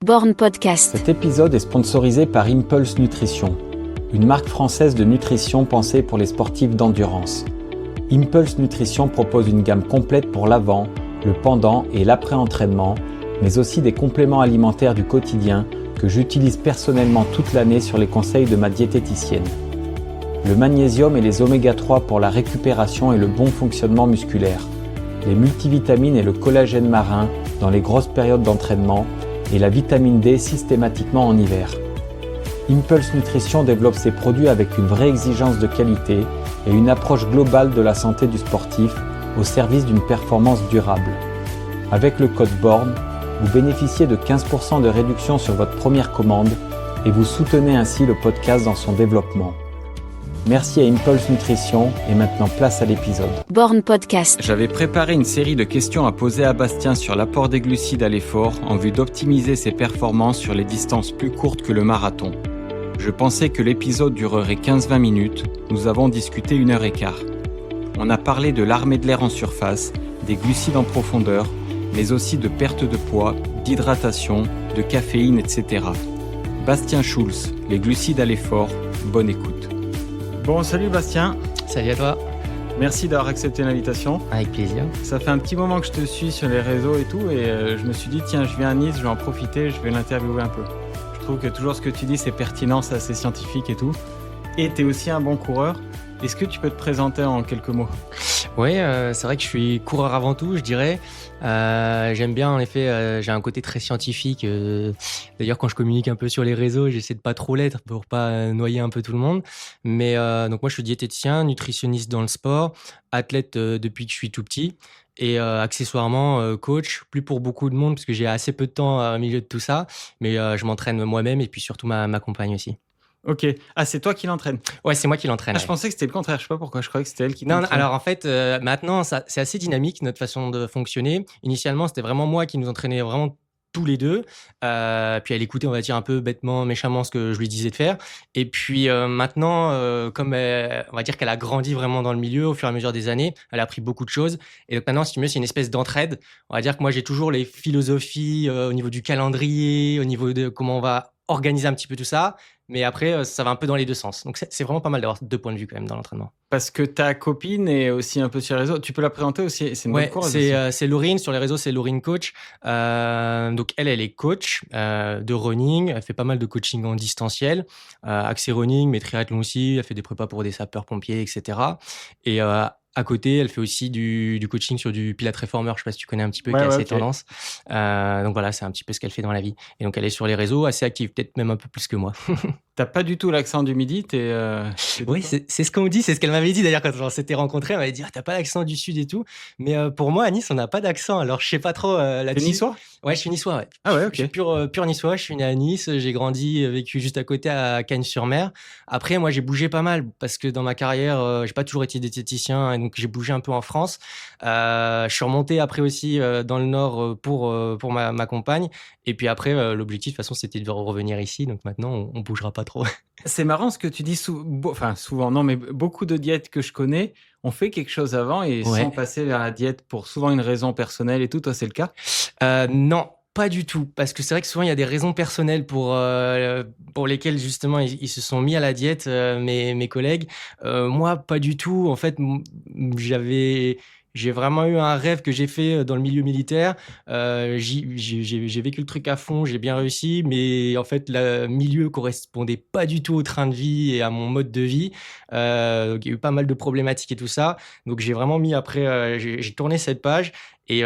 Born Podcast. Cet épisode est sponsorisé par Impulse Nutrition, une marque française de nutrition pensée pour les sportifs d'endurance. Impulse Nutrition propose une gamme complète pour l'avant, le pendant et l'après-entraînement, mais aussi des compléments alimentaires du quotidien que j'utilise personnellement toute l'année sur les conseils de ma diététicienne. Le magnésium et les oméga 3 pour la récupération et le bon fonctionnement musculaire, les multivitamines et le collagène marin dans les grosses périodes d'entraînement et la vitamine D systématiquement en hiver. Impulse Nutrition développe ses produits avec une vraie exigence de qualité et une approche globale de la santé du sportif au service d'une performance durable. Avec le code BORN, vous bénéficiez de 15% de réduction sur votre première commande et vous soutenez ainsi le podcast dans son développement. Merci à Impulse Nutrition et maintenant place à l'épisode. Born Podcast. J'avais préparé une série de questions à poser à Bastien sur l'apport des glucides à l'effort en vue d'optimiser ses performances sur les distances plus courtes que le marathon. Je pensais que l'épisode durerait 15-20 minutes, nous avons discuté 1h15. On a parlé de l'armée de l'air en surface, des glucides en profondeur, mais aussi de perte de poids, d'hydratation, de caféine, etc. Bastien Schulz, les glucides à l'effort, bonne écoute. Bon, salut Bastien. Salut à toi. Merci d'avoir accepté l'invitation. Avec plaisir. Ça fait un petit moment que je te suis sur les réseaux et tout, et je me suis dit, tiens, je viens à Nice, je vais en profiter, je vais l'interviewer un peu. Je trouve que toujours ce que tu dis, c'est pertinent, c'est assez scientifique et tout. Et tu es aussi un bon coureur. Est-ce que tu peux te présenter en quelques mots ? Oui, c'est vrai que je suis coureur avant tout, je dirais. J'aime bien, en effet, j'ai un côté très scientifique. D'ailleurs, quand je communique un peu sur les réseaux, j'essaie de pas trop l'être pour pas noyer un peu tout le monde. Mais donc moi, je suis diététicien, nutritionniste dans le sport, athlète depuis que je suis tout petit. Et accessoirement coach, plus pour beaucoup de monde parce que j'ai assez peu de temps au milieu de tout ça. Mais je m'entraîne moi-même et puis surtout ma compagne aussi. Ok. Ah, c'est toi qui l'entraîne ? Ouais, c'est moi qui l'entraîne. Ah, je pensais que c'était le contraire. Je sais pas pourquoi. Je croyais que c'était elle qui Non, t'entraîne. alors en fait, maintenant, c'est assez dynamique notre façon de fonctionner. Initialement, c'était vraiment moi qui nous entraînais vraiment tous les deux. Puis elle écoutait, on va dire, un peu bêtement, méchamment ce que je lui disais de faire. Et puis maintenant, comme on va dire qu'elle a grandi vraiment dans le milieu au fur et à mesure des années, elle a appris beaucoup de choses. Et donc maintenant, si tu veux, c'est une espèce d'entraide. On va dire que moi, j'ai toujours les philosophies au niveau du calendrier, au niveau de comment on va organiser un petit peu tout ça. Mais après, ça va un peu dans les deux sens. Donc, c'est vraiment pas mal d'avoir deux points de vue quand même dans l'entraînement. Parce que ta copine est aussi un peu sur les réseaux. Tu peux la présenter aussi ? C'est une bonne coureuse aussi. C'est Laurine. Sur les réseaux, c'est Laurine Coach. Donc, elle est coach de running. Elle fait pas mal de coaching en distanciel. Axé running, mais triathlon aussi. Elle fait des prépas pour des sapeurs-pompiers, etc. Et à côté, elle fait aussi du coaching sur du Pilates Reformer. Je sais pas si tu connais un petit peu, qui a assez tendance. Donc voilà, c'est un petit peu ce qu'elle fait dans la vie. Et donc, elle est sur les réseaux, assez active, peut-être même un peu plus que moi. T'as pas du tout l'accent du Midi, Oui, c'est ce qu'on me dit, c'est ce qu'elle m'avait dit d'ailleurs quand on s'était rencontrés. Elle m'avait dit, t'as pas l'accent du Sud et tout. Mais pour moi, à Nice, on n'a pas d'accent. Alors, je sais pas trop là-dessus. T'es niçois ? Ouais, je suis niçois, ouais. Ah ouais, ok. Je suis pur niçois. Je suis né à Nice. J'ai grandi, vécu juste à côté à Cagnes-sur-Mer. Après, moi, j'ai bougé pas mal parce que dans ma carrière, j'ai pas toujours été diététicien et donc j'ai bougé un peu en France. Je suis remonté après aussi dans le Nord pour ma compagne. Et puis après, l'objectif, de toute façon, c'était de revenir ici. Donc maintenant, on bougera pas trop. C'est marrant ce que tu dis souvent, non, mais beaucoup de diètes que je connais ont fait quelque chose avant et sont passés vers la diète pour souvent une raison personnelle et tout. Toi, c'est le cas ? Non. Pas du tout, parce que c'est vrai que souvent il y a des raisons personnelles pour lesquelles justement ils se sont mis à la diète, mes collègues. Moi, pas du tout. En fait, j'ai vraiment eu un rêve que j'ai fait dans le milieu militaire. J'ai vécu le truc à fond, j'ai bien réussi, mais en fait, le milieu correspondait pas du tout au train de vie et à mon mode de vie. Donc, il y a eu pas mal de problématiques et tout ça. Donc, j'ai vraiment mis après, j'ai tourné cette page. Et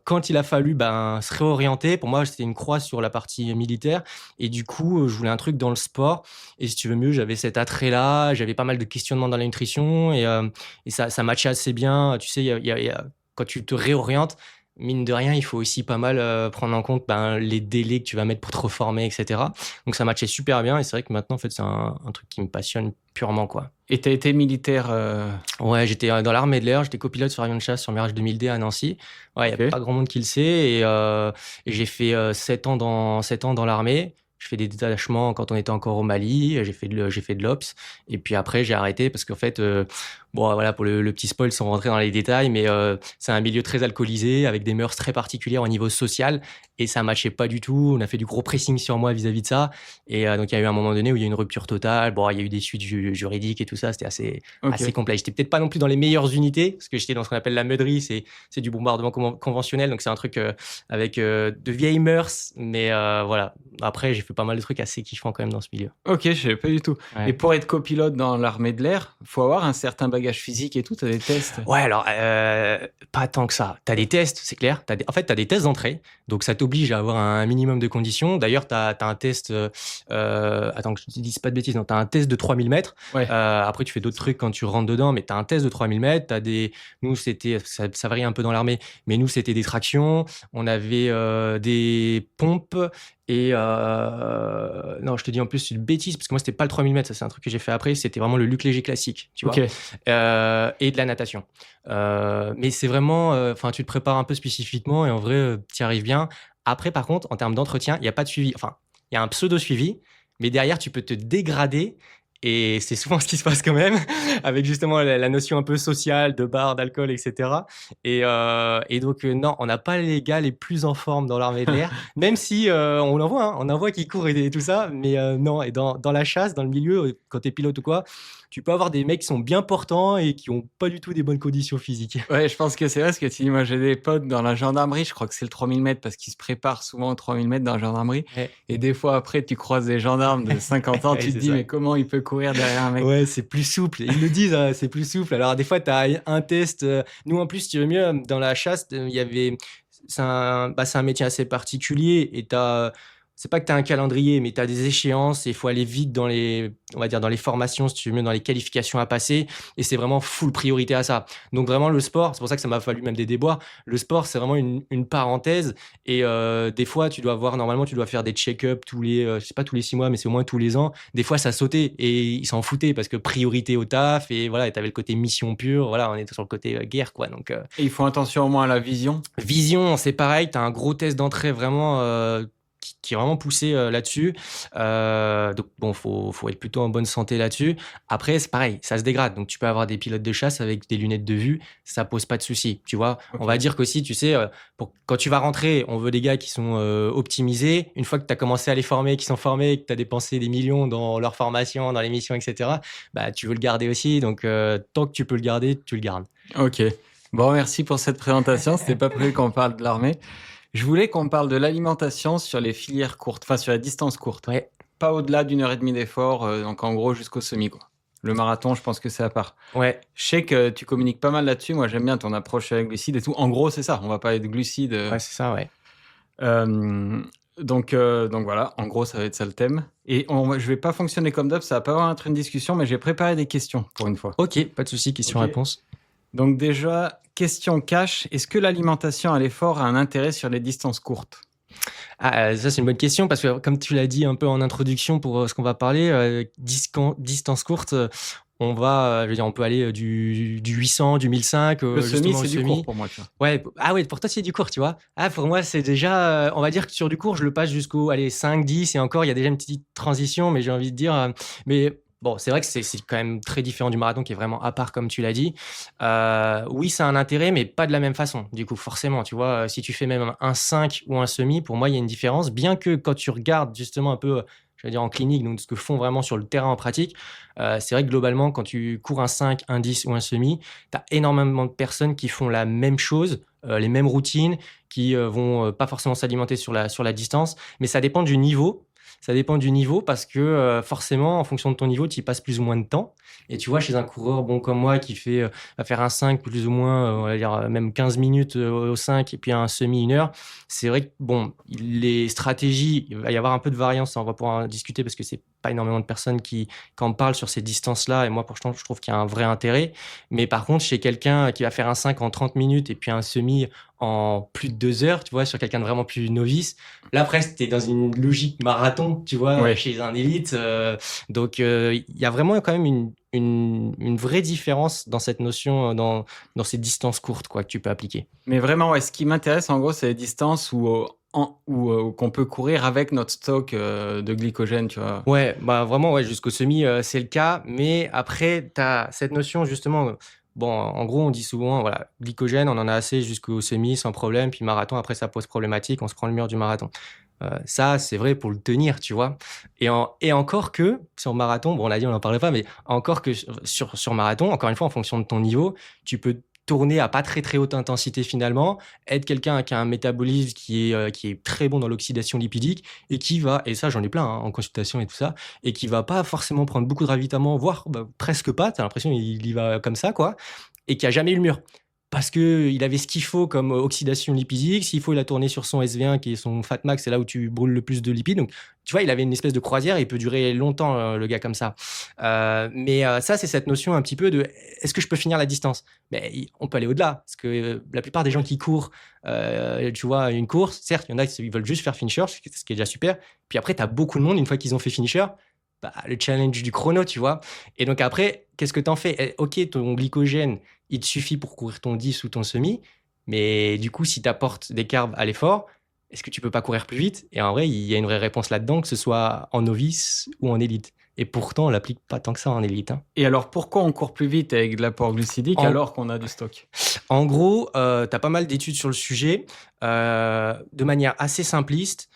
quand il a fallu se réorienter, pour moi, c'était une croix sur la partie militaire. Et du coup, je voulais un truc dans le sport. Et si tu veux mieux, j'avais cet attrait-là. J'avais pas mal de questionnements dans la nutrition. Et ça matchait assez bien. Tu sais, quand tu te réorientes, mine de rien, il faut aussi pas mal prendre en compte les délais que tu vas mettre pour te reformer, etc. Donc, ça matchait super bien. Et c'est vrai que maintenant, en fait, c'est un truc qui me passionne purement, quoi. Et tu as été militaire Ouais, j'étais dans l'armée de l'air, j'étais copilote sur avion de chasse sur Mirage 2000D à Nancy. Ouais, il n'y a pas grand monde qui le sait. Et j'ai fait 7 ans dans l'armée. Je fais des détachements quand on était encore au Mali. J'ai fait de l'Ops. Et puis après, j'ai arrêté parce qu'en fait, Bon, voilà, pour le petit spoil, sans rentrer dans les détails, mais c'est un milieu très alcoolisé, avec des mœurs très particulières au niveau social, et ça matchait pas du tout. On a fait du gros pressing sur moi vis-à-vis de ça, et donc il y a eu un moment donné où il y a eu une rupture totale. Bon, il y a eu des suites juridiques et tout ça, c'était assez Ok. complet. J'étais peut-être pas non plus dans les meilleures unités, parce que j'étais dans ce qu'on appelle la meuderie, c'est du bombardement conventionnel, donc c'est un truc avec de vieilles mœurs, mais voilà. Après, j'ai fait pas mal de trucs assez kiffants quand même dans ce milieu. Ok, je savais pas du tout. Ouais. Et pour être copilote dans l'armée de l'air, faut avoir un certain bagage physique et tout, t'as des tests. Ouais, alors, pas tant que ça. Tu as des tests, c'est clair. En fait, tu as des tests d'entrée, donc ça t'oblige à avoir un minimum de conditions. D'ailleurs, tu as un test, attends que je te dise pas de bêtises, non, tu as un test de 3000 mètres. Ouais. Après, tu fais d'autres trucs quand tu rentres dedans, mais tu as un test de 3000 mètres. Nous, ça varie un peu dans l'armée, mais nous, c'était des tractions. On avait des pompes. Et non, je te dis en plus, c'est une bêtise, parce que moi, c'était pas le 3000 mètres, ça, c'est un truc que j'ai fait après. C'était vraiment le luc léger classique, tu vois. Ok. Et de la natation. Mais c'est vraiment, enfin, tu te prépares un peu spécifiquement et en vrai, tu y arrives bien. Après, par contre, en termes d'entretien, il n'y a pas de suivi. Enfin, il y a un pseudo-suivi, mais derrière, tu peux te dégrader. Et c'est souvent ce qui se passe quand même, avec justement la notion un peu sociale de bar, d'alcool, etc. Et donc, non, on n'a pas les gars les plus en forme dans l'armée de l'air, même si on en voit, hein, on en voit qui courent et tout ça, mais non, et dans la chasse, dans le milieu, quand tu es pilote ou quoi, tu peux avoir des mecs qui sont bien portants et qui ont pas du tout des bonnes conditions physiques. Ouais, je pense que c'est vrai ce que tu dis. Moi, j'ai des potes dans la gendarmerie. Je crois que c'est le 3000 mètres parce qu'ils se préparent souvent au 3000 mètres dans la gendarmerie. Ouais. Et des fois, après, tu croises des gendarmes de 50 ans. Ouais, Tu te c'est dis, ça. mais comment il peut courir derrière un mec? Ouais, c'est plus souple. Ils le disent, hein, c'est plus souple. Alors, des fois, tu as un test. Nous, en plus, si tu veux mieux, dans la chasse, il y avait. C'est un métier assez particulier et c'est pas que tu as un calendrier, mais tu as des échéances et il faut aller vite on va dire, dans les formations, si tu veux mieux, dans les qualifications à passer. Et c'est vraiment full priorité à ça. Donc, vraiment, le sport, c'est pour ça que ça m'a fallu même des déboires. Le sport, c'est vraiment une parenthèse. Et des fois, normalement, tu dois faire des check-ups je sais pas tous les 6 mois, mais c'est au moins tous les ans. Des fois, ça sautait et ils s'en foutaient parce que priorité au taf. Et voilà, tu avais le côté mission pure. Voilà, on était sur le côté guerre, quoi. Donc, Et ils font attention au moins à la vision. vision, c'est pareil, tu as un gros test d'entrée vraiment qui est vraiment poussé là-dessus. Donc bon, faut être plutôt en bonne santé là-dessus. Après, c'est pareil, ça se dégrade. Donc tu peux avoir des pilotes de chasse avec des lunettes de vue, ça pose pas de souci, tu vois. Ok. On va dire qu'aussi, tu sais, quand tu vas rentrer, on veut des gars qui sont optimisés. Une fois que tu as commencé à les former, qui sont formés, que tu as dépensé des millions dans leur formation, dans les missions, etc., bah, tu veux le garder aussi. Donc tant que tu peux le garder, tu le gardes. Ok. Bon, merci pour cette présentation. C'était pas prévu qu'on parle de l'armée. Je voulais qu'on parle de l'alimentation sur les filières courtes, enfin sur les distances courtes. Ouais. Pas au-delà d'1 heure et demie d'effort, donc en gros jusqu'au semi, quoi. Le marathon, je pense que c'est à part. Ouais. Je sais que tu communiques pas mal là-dessus. Moi, j'aime bien ton approche avec glucides et tout. En gros, c'est ça. On va parler de glucides. Ouais, c'est ça, ouais. Donc voilà. En gros, ça va être ça le thème. Et je vais pas fonctionner comme d'hab. Ça va pas vraiment être une discussion, mais j'ai préparé des questions pour une fois. Ok, pas de souci, question-réponse. Donc déjà, question cash. Est-ce que l'alimentation à l'effort a un intérêt sur les distances courtes? Ça, c'est une bonne question parce que, comme tu l'as dit un peu en introduction pour ce qu'on va parler, distance courte, je veux dire, on peut aller du 800, du 1005, Le semi, justement, c'est au du semi. court pour moi, tu vois. Ouais, ah ouais, pour toi, c'est du court, tu vois. Ah, pour moi, c'est déjà, on va dire que sur du court, je le passe jusqu'au, allez, 5, 10, et encore, il y a déjà une petite transition, mais j'ai envie de dire, mais bon, c'est vrai que c'est quand même très différent du marathon qui est vraiment à part, comme tu l'as dit. Oui, ça a un intérêt, mais pas de la même façon. Du coup, forcément, tu vois, si tu fais même un 5 ou un semi, pour moi, il y a une différence, bien que quand tu regardes justement un peu, je veux dire en clinique, donc ce que font vraiment sur le terrain en pratique, c'est vrai que globalement, quand tu cours un 5, un 10 ou un semi, tu as énormément de personnes qui font la même chose, les mêmes routines, qui vont pas forcément s'alimenter sur la distance, mais ça dépend du niveau. Ça dépend du niveau parce que forcément, en fonction de ton niveau, tu y passes plus ou moins de temps. Et tu vois, chez un coureur bon comme moi qui va faire un 5 plus ou moins, on va dire même 15 minutes au 5 et puis un semi 1 heure, c'est vrai que bon, les stratégies, il va y avoir un peu de variance, on va pouvoir en discuter parce que c'est pas énormément de personnes qui en parlent sur ces distances-là. Et moi, pourtant, je trouve qu'il y a un vrai intérêt. Mais par contre, chez quelqu'un qui va faire un 5 en 30 minutes et puis un semi en plus de 2 heures, tu vois, sur quelqu'un de vraiment plus novice, là, presque, tu es dans une logique marathon, tu vois, Ouais. chez un élite. Donc, il y a vraiment quand même une vraie différence dans cette notion, dans ces distances courtes, quoi, que tu peux appliquer. Mais vraiment, ouais, ce qui m'intéresse, en gros, c'est les distances où, ou qu'on peut courir avec notre stock de glycogène, tu vois. Ouais, bah vraiment, ouais, jusqu'au semi, c'est le cas. Mais après, tu as cette notion justement. Bon, en gros, on dit souvent, voilà, glycogène, on en a assez jusqu'au semi sans problème. Puis marathon, après, ça pose problématique. On se prend le mur du marathon. Ça, c'est vrai pour le tenir, tu vois. Et encore que sur marathon, bon, on l'a dit, on n'en parlait pas, mais encore que sur marathon, encore une fois, en fonction de ton niveau, tu peux tourner à pas très très haute intensité finalement, être quelqu'un qui a un métabolisme qui est très bon dans l'oxydation lipidique et qui va, et ça j'en ai plein hein, en consultation et tout ça, et qui va pas forcément prendre beaucoup de ravitaillement, voire presque pas, t'as l'impression qu'il y va comme ça, quoi, et qui a jamais eu le mur. Parce qu'il avait ce qu'il faut comme oxydation lipidique. S'il faut, il a tourné sur son SV1, qui est son fat max, c'est là où tu brûles le plus de lipides. Donc, tu vois, il avait une espèce de croisière, il peut durer longtemps, le gars comme ça. Mais ça, c'est cette notion un petit peu de est-ce que je peux finir la distance? Mais on peut aller au-delà, parce que la plupart des gens qui courent, tu vois, une course, certes, il y en a qui veulent juste faire finisher, ce qui est déjà super. Puis après, tu as beaucoup de monde, une fois qu'ils ont fait finisher, le challenge du chrono, tu vois. Et donc après, qu'est-ce que tu en fais? Ok, ton glycogène, il te suffit pour courir ton 10 ou ton semi, mais du coup, si tu apportes des carbs à l'effort, est-ce que tu peux pas courir plus vite? Et en vrai, il y a une vraie réponse là-dedans, que ce soit en novice ou en élite. Et pourtant, on l'applique pas tant que ça en élite. Hein. Et alors, pourquoi on court plus vite avec de l'apport glucidique alors qu'on a du stock? En gros, tu as pas mal d'études sur le sujet. De manière assez simpliste,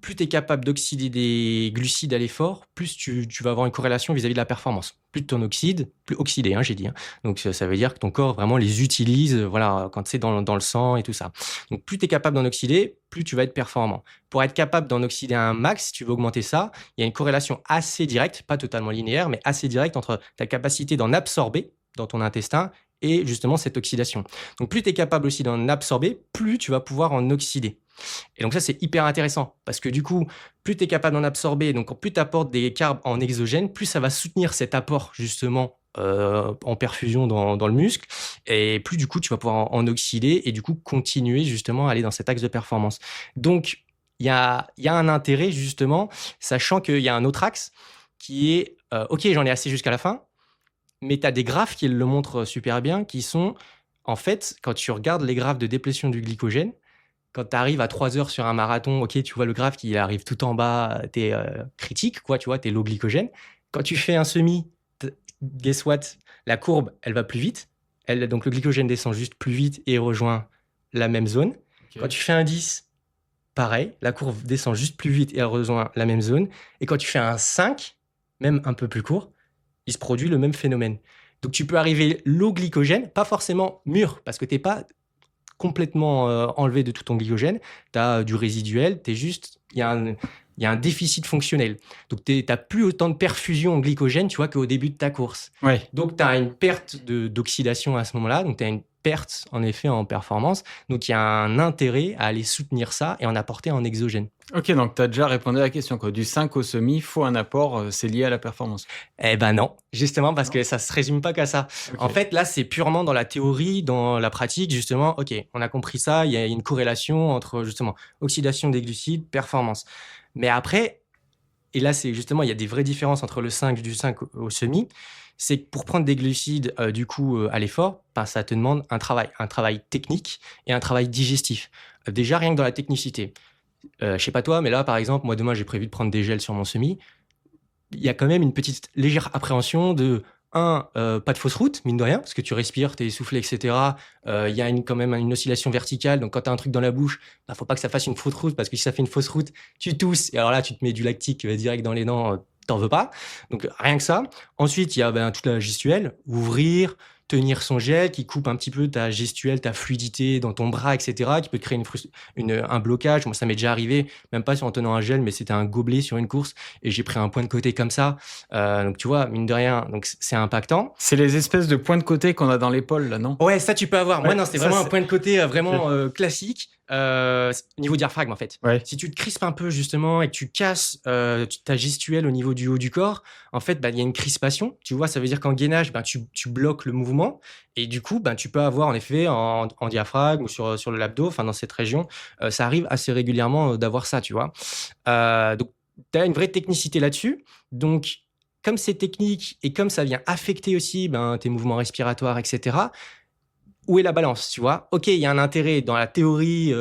plus tu es capable d'oxyder des glucides à l'effort, plus tu vas avoir une corrélation vis-à-vis de la performance. Plus tu en oxydes, plus oxydé, hein, j'ai dit. Hein. Donc ça veut dire que ton corps vraiment les utilise voilà, quand c'est dans le sang et tout ça. Donc plus tu es capable d'en oxyder, plus tu vas être performant. Pour être capable d'en oxyder un max, si tu veux augmenter ça, il y a une corrélation assez directe, pas totalement linéaire, mais assez directe entre ta capacité d'en absorber dans ton intestin et justement cette oxydation. Donc plus tu es capable aussi d'en absorber, plus tu vas pouvoir en oxyder. Et donc ça, c'est hyper intéressant parce que du coup, plus tu es capable d'en absorber, donc plus tu apportes des carbs en exogène, plus ça va soutenir cet apport justement en perfusion dans le muscle et plus du coup, tu vas pouvoir en oxyder et du coup, continuer justement à aller dans cet axe de performance. Donc, il y a un intérêt justement, sachant qu'il y a un autre axe qui est, ok, j'en ai assez jusqu'à la fin, mais tu as des graphes qui le montrent super bien, qui sont, en fait, quand tu regardes les graphes de déplétion du glycogène, quand tu arrives à 3 heures sur un marathon, ok, tu vois le graphe qui arrive tout en bas, t'es critique, quoi, tu vois, t'es low glycogène. Quand tu fais un semi, guess what? La courbe, elle va plus vite. Donc le glycogène descend juste plus vite et rejoint la même zone. Okay. Quand tu fais un 10, pareil, la courbe descend juste plus vite et elle rejoint la même zone. Et quand tu fais un 5, même un peu plus court, il se produit le même phénomène. Donc tu peux arriver low glycogène, pas forcément mûr, parce que t'es pas complètement enlevé de tout ton glycogène, tu as du résiduel, il y a un déficit fonctionnel. Donc, tu n'as plus autant de perfusion en glycogène, tu vois, qu'au début de ta course. Ouais. Donc, tu as une perte d'oxydation à ce moment-là, donc tu as une perte, en effet, en performance. Donc, il y a un intérêt à aller soutenir ça et en apporter en exogène. Ok, donc tu as déjà répondu à la question, quoi. Du 5 au semi, il faut un apport, c'est lié à la performance. Eh ben non, justement parce que ça se résume pas qu'à ça. Okay. En fait, là, c'est purement dans la théorie, dans la pratique, justement, ok, on a compris ça, il y a une corrélation entre, justement, oxydation des glucides, performance. Mais après, et là, c'est justement, il y a des vraies différences entre du 5 au semi, c'est que pour prendre des glucides, du coup, à l'effort, ça te demande un travail technique et un travail digestif. Déjà, rien que dans la technicité. Je sais pas toi, mais là, par exemple, moi, demain, j'ai prévu de prendre des gels sur mon semi. Il y a quand même une petite légère appréhension de, pas de fausse route, mine de rien, parce que tu respires, t'es essoufflé, etc. Il y a quand même une oscillation verticale, donc quand tu as un truc dans la bouche, faut pas que ça fasse une fausse route, parce que si ça fait une fausse route, tu tousses, et alors là, tu te mets du lactique direct dans les dents, t'en veux pas. Donc rien que ça. Ensuite, il y a toute la gestuelle, ouvrir, tenir son gel, qui coupe un petit peu ta gestuelle, ta fluidité dans ton bras, etc., qui peut te créer un blocage. Moi, ça m'est déjà arrivé, même pas en tenant un gel, mais c'était un gobelet sur une course, et j'ai pris un point de côté comme ça. Donc, tu vois, mine de rien, donc c'est impactant. C'est les espèces de points de côté qu'on a dans l'épaule, là, non? Ouais, ça, tu peux avoir. Ouais, moi, non, c'est vraiment un point de côté vraiment classique. Niveau diaphragme, en fait. Ouais. Si tu te crispes un peu, justement, et que tu casses ta gestuelle au niveau du haut du corps, en fait, il y a une crispation. Tu vois, ça veut dire qu'en gainage, tu bloques le mouvement. Et du coup, tu peux avoir, en effet, en diaphragme ou sur le labdo, enfin, dans cette région, ça arrive assez régulièrement d'avoir ça, tu vois. Donc, tu as une vraie technicité là-dessus. Donc, comme c'est technique et comme ça vient affecter aussi tes mouvements respiratoires, etc., où est la balance, tu vois? OK, il y a un intérêt dans la théorie,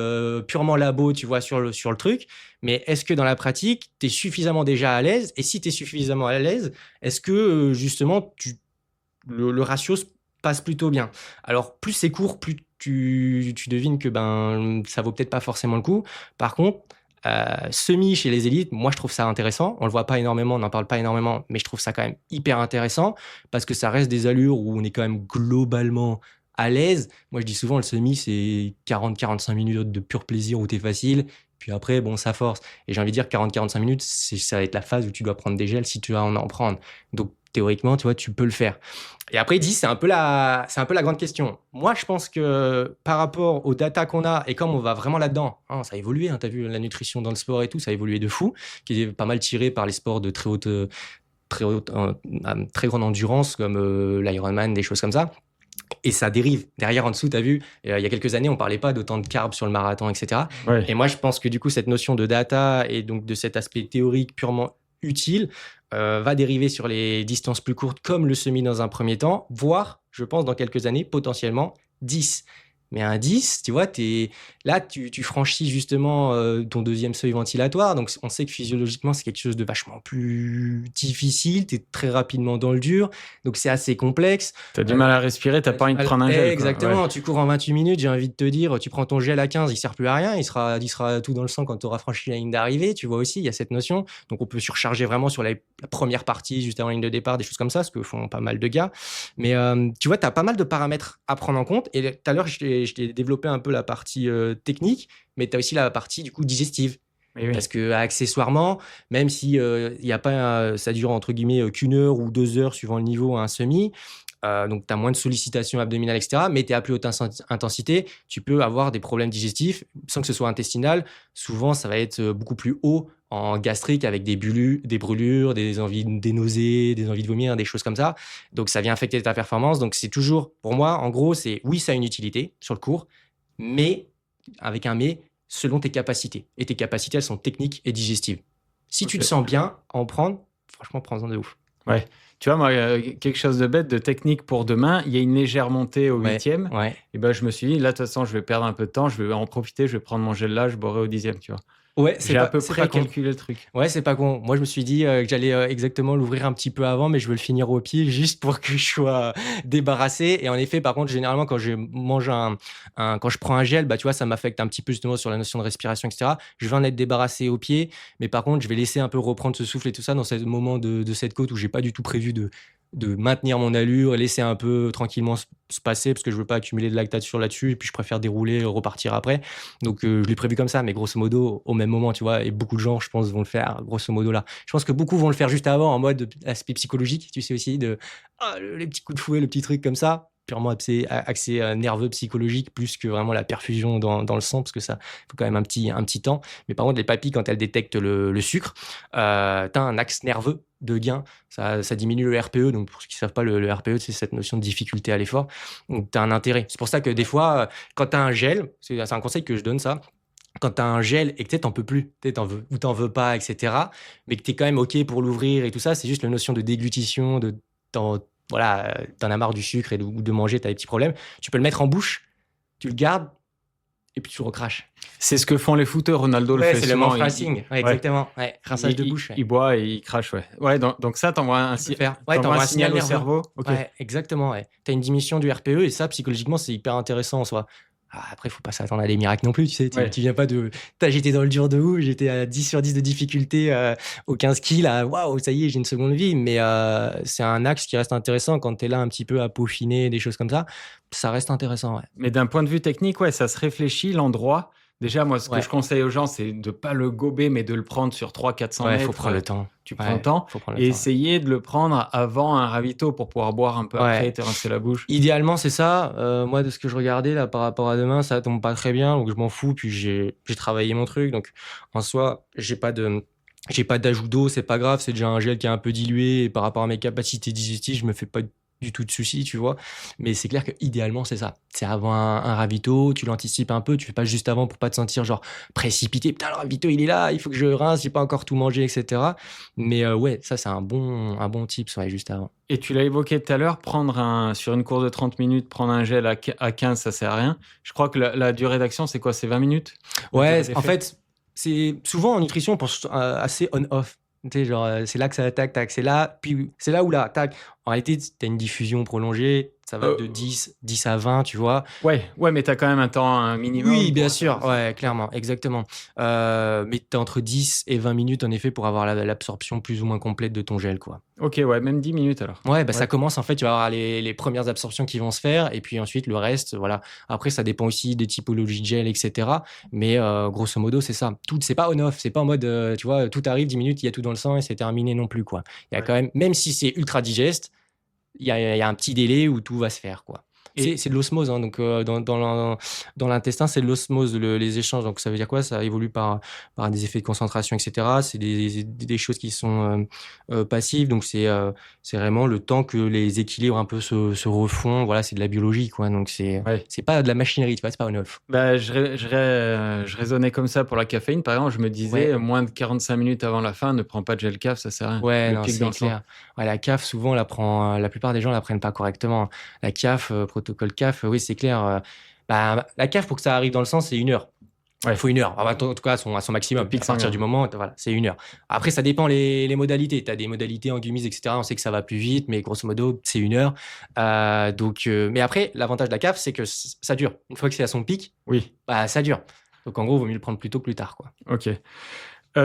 purement labo, tu vois, sur le truc, mais est-ce que dans la pratique, tu es suffisamment déjà à l'aise? Et si tu es suffisamment à l'aise, est-ce que, justement, le ratio se passe plutôt bien? Alors, plus c'est court, plus tu devines que, ben, ça vaut peut-être pas forcément le coup. Par contre, semi chez les élites, moi, je trouve ça intéressant. On le voit pas énormément, on n'en parle pas énormément, mais je trouve ça quand même hyper intéressant parce que ça reste des allures où on est quand même globalement à l'aise. Moi, je dis souvent, le semi, c'est 40-45 minutes de pur plaisir où tu es facile. Puis après, bon, ça force. Et j'ai envie de dire 40-45 minutes, ça va être la phase où tu dois prendre des gels si tu vas en prendre. Donc, théoriquement, tu vois, tu peux le faire. Et après, 10, c'est un peu la grande question. Moi, je pense que par rapport aux data qu'on a, et comme on va vraiment là-dedans, hein, ça a évolué, hein, tu as vu la nutrition dans le sport et tout, ça a évolué de fou, qui est pas mal tiré par les sports de très grande endurance, comme l'Ironman, des choses comme ça. Et ça dérive. Derrière, en dessous, tu as vu, il y a quelques années, on parlait pas d'autant de carbs sur le marathon, etc. Ouais. Et moi, je pense que du coup, cette notion de data et donc de cet aspect théorique purement utile va dériver sur les distances plus courtes, comme le semi dans un premier temps, voire, je pense, dans quelques années, potentiellement 10. Mais un 10, tu vois, là, tu franchis justement ton deuxième seuil ventilatoire. Donc, on sait que physiologiquement, c'est quelque chose de vachement plus difficile. Tu es très rapidement dans le dur. Donc, c'est assez complexe. T'as du mal à respirer, t'as pas envie de prendre un gel. Exactement. Ouais. Tu cours en 28 minutes, j'ai envie de te dire, tu prends ton gel à 15, il sert plus à rien. Il sera tout dans le sang quand tu auras franchi la ligne d'arrivée. Tu vois aussi, il y a cette notion. Donc, on peut surcharger vraiment sur la première partie, juste avant la ligne de départ, des choses comme ça, ce que font pas mal de gars. Mais tu vois, tu as pas mal de paramètres à prendre en compte. Et tout à l'heure, je t'ai développé un peu la partie technique, mais tu as aussi la partie du coup digestive. Oui. Parce que accessoirement, même si y a pas, ça dure entre guillemets qu'une heure ou 2 heures suivant le niveau à un semi, donc tu as moins de sollicitations abdominales, etc. Mais tu es à plus haute intensité, tu peux avoir des problèmes digestifs sans que ce soit intestinal. Souvent, ça va être beaucoup plus haut en gastrique avec des brûlures, des envies, des nausées, des envies de vomir, des choses comme ça. Donc ça vient affecter ta performance. Donc c'est toujours, pour moi, en gros, c'est oui, ça a une utilité sur le cours, mais avec un mais, selon tes capacités. Et tes capacités, elles sont techniques et digestives. Si tu te sens bien à en prendre, franchement, prends-en de ouf. Ouais. Tu vois, moi, quelque chose de bête, de technique pour demain, il y a une légère montée au 8e. Ouais. Et ben, je me suis dit, là, de toute façon, je vais perdre un peu de temps, je vais en profiter, je vais prendre mon gel là, je boirai au 10e, tu vois. Ouais, J'ai à peu près calculé le truc. Ouais, c'est pas con. Moi, je me suis dit que j'allais exactement l'ouvrir un petit peu avant, mais je veux le finir au pied juste pour que je sois débarrassé. Et en effet, par contre, généralement, quand je mange quand je prends un gel, bah, tu vois, ça m'affecte un petit peu justement sur la notion de respiration, etc. Je vais en être débarrassé au pied, mais par contre, je vais laisser un peu reprendre ce souffle et tout ça dans ce moment de cette côte où j'ai pas du tout prévu de maintenir mon allure, laisser un peu tranquillement se passer parce que je veux pas accumuler de lactate là-dessus et puis je préfère dérouler, repartir après. Donc je l'ai prévu comme ça, mais grosso modo au même moment, tu vois, et beaucoup de gens, je pense, vont le faire grosso modo là. Je pense que beaucoup vont le faire juste avant en mode aspect psychologique, tu sais aussi, les petits coups de fouet, le petit truc comme ça, purement axé nerveux, psychologique, plus que vraiment la perfusion dans le sang, parce que ça faut quand même un petit temps. Mais par contre, les papilles, quand elles détectent le sucre, t'as un axe nerveux de gain, ça diminue le RPE. Donc pour ceux qui ne savent pas, le RPE, c'est cette notion de difficulté à l'effort. Donc tu as un intérêt. C'est pour ça que des fois, quand tu as un gel, c'est un conseil que je donne ça, quand tu as un gel et que tu n'en peux plus, tu t'en veux pas, etc., mais que tu es quand même OK pour l'ouvrir et tout ça, c'est juste la notion de déglutition, t'en as marre du sucre ou de manger, tu as des petits problèmes. Tu peux le mettre en bouche, tu le gardes, et puis tu recraches. C'est ce que font les footeurs. Ronaldo le fait c'est souvent. le mouth rinsing. Ouais, exactement. Ouais, rinçage de bouche. Il boit et il crache, ouais. Ouais, donc ça, t'envoies un signal au cerveau. Okay. Ouais, exactement. Ouais. T'as une diminution du RPE et ça, psychologiquement, c'est hyper intéressant en soi. Après, faut pas s'attendre à des miracles non plus, tu sais. Tu viens pas j'étais dans le dur de ouf, j'étais à 10 sur 10 de difficulté au 15 kills, waouh, ça y est, j'ai une seconde vie. Mais c'est un axe qui reste intéressant quand t'es là un petit peu à peaufiner, des choses comme ça. Ça reste intéressant, ouais. Mais d'un point de vue technique, ouais, ça se réfléchit, l'endroit. Déjà, moi, ce que je conseille aux gens, c'est de ne pas le gober, mais de le prendre sur 300-400 mètres. Il faut prendre le temps. Tu prends le temps et essayer de le prendre avant un ravito pour pouvoir boire un peu après et te rincer la bouche. Idéalement, c'est ça. Moi, de ce que je regardais là par rapport à demain, ça tombe pas très bien, donc je m'en fous. Puis j'ai travaillé mon truc, donc en soi, j'ai pas d'ajout d'eau, c'est pas grave. C'est déjà un gel qui est un peu dilué et par rapport à mes capacités digestives, je me fais pas du tout de souci, tu vois. Mais c'est clair que idéalement c'est ça. C'est avant un ravito, tu l'anticipes un peu, tu fais pas juste avant pour pas te sentir genre précipité. Putain, le ravito il est là, il faut que je rince, j'ai pas encore tout mangé, etc. Mais ouais, ça c'est un bon tips, ouais, juste avant. Et tu l'as évoqué tout à l'heure, sur une course de 30 minutes, prendre un gel à 15, ça sert à rien. Je crois que la durée d'action, c'est quoi? C'est 20 minutes? Ouais, durée en d'effet fait, c'est souvent en nutrition, on pense assez on-off. Tu sais, genre, c'est là que ça attaque, tac, c'est là, puis c'est là où là, tac. En réalité, tu as une diffusion prolongée, ça va de Euh, 10 à 20, tu vois. ouais, mais tu as quand même un temps un minimum Oui, pour bien faire sûr, ça. ouais, clairement, exactement. Mais tu as entre 10 et 20 minutes, en effet, pour avoir l'absorption plus ou moins complète de ton gel, quoi. Ok, ouais, même 10 minutes alors. Ouais, bah, Ouais. ça commence, en fait, tu vas avoir les premières absorptions qui vont se faire, et puis ensuite, le reste, voilà. Après, ça dépend aussi des typologies de gel, etc. Mais grosso modo, c'est ça. Tout, c'est pas on-off, c'est pas en mode, tu vois, tout arrive, 10 minutes, il y a tout dans le sang et c'est terminé non plus, quoi. Il y a Ouais. quand même, même si c'est ultra digeste, il y a un petit délai où tout va se faire, quoi. Et C'est de l'osmose, hein, donc dans l'intestin, c'est de l'osmose, les échanges. Donc ça veut dire quoi? Ça évolue par des effets de concentration, etc. C'est des choses qui sont passives. Donc c'est vraiment le temps que les équilibres un peu se refont. Voilà, c'est de la biologie, quoi. Donc ouais. c'est pas de la machinerie, tu vois, c'est pas on-off. Bah, je raisonnais comme ça pour la caféine. Par exemple, je me disais, Ouais. moins de 45 minutes avant la fin, ne prends pas de gel caf, ça sert à rien. Ouais, Le non, pic dans c'est le sang. clair. Ouais, la CAF, souvent, la plupart des gens la prennent pas correctement. La CAF, protocole CAF, oui, c'est clair. Bah, la CAF, pour que ça arrive dans le sang, c'est 1 heure. Il Ouais, faut 1 heure. En tout cas, à son le maximum. pic À partir sanguin. du moment, voilà, c'est 1 heure. Après, ça dépend les modalités. Tu as des modalités en gummies, etc. On sait que ça va plus vite, mais grosso modo, c'est 1 heure. Mais après, l'avantage de la CAF, c'est que ça dure. Une fois que c'est à son pic, Oui, bah, ça dure. Donc, en gros, il vaut mieux le prendre plus tôt que plus tard, quoi. ok.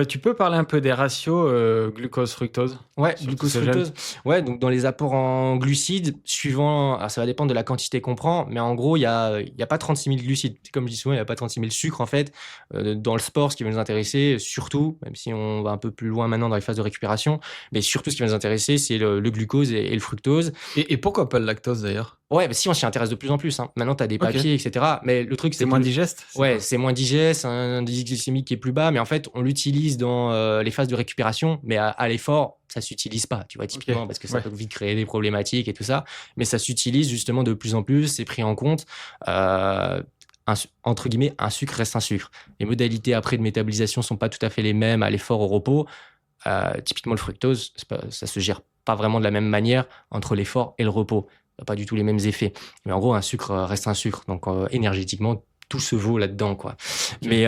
Tu peux parler un peu des ratios glucose-fructose Ouais, sur tout glucose, ce gel? fructose. Ouais, donc dans les apports en glucides, suivant, alors ça va dépendre de la quantité qu'on prend, mais en gros, il y a pas 36 000 glucides. Comme je dis souvent, il n'y a pas 36 000 sucres, en fait. Dans le sport, ce qui va nous intéresser, surtout, même si on va un peu plus loin maintenant dans les phases de récupération, mais surtout, ce qui va nous intéresser, c'est le glucose et le fructose. Et pourquoi pas le lactose d'ailleurs? Ouais, bah si, on s'y intéresse de plus en plus, hein. Maintenant, tu as des Ok. papiers, etc. Mais le truc, C'est c'est moins que digeste? ouais, quoi c'est moins digeste, un indice glycémique qui est plus bas, mais en fait, on l'utilise dans les phases de récupération, mais à l'effort, ça s'utilise pas, tu vois, typiquement, Ok, parce que ça ouais. peut vite créer des problématiques et tout ça. Mais ça s'utilise justement de plus en plus, c'est pris en compte. Entre guillemets, un sucre reste un sucre. Les modalités après de métabolisation sont pas tout à fait les mêmes à l'effort, au repos. Typiquement, le fructose, ça se gère pas vraiment de la même manière entre l'effort et le repos. Ça n'a pas du tout les mêmes effets. Mais en gros, un sucre reste un sucre. Donc, énergétiquement, tout se vaut là-dedans, quoi. Mais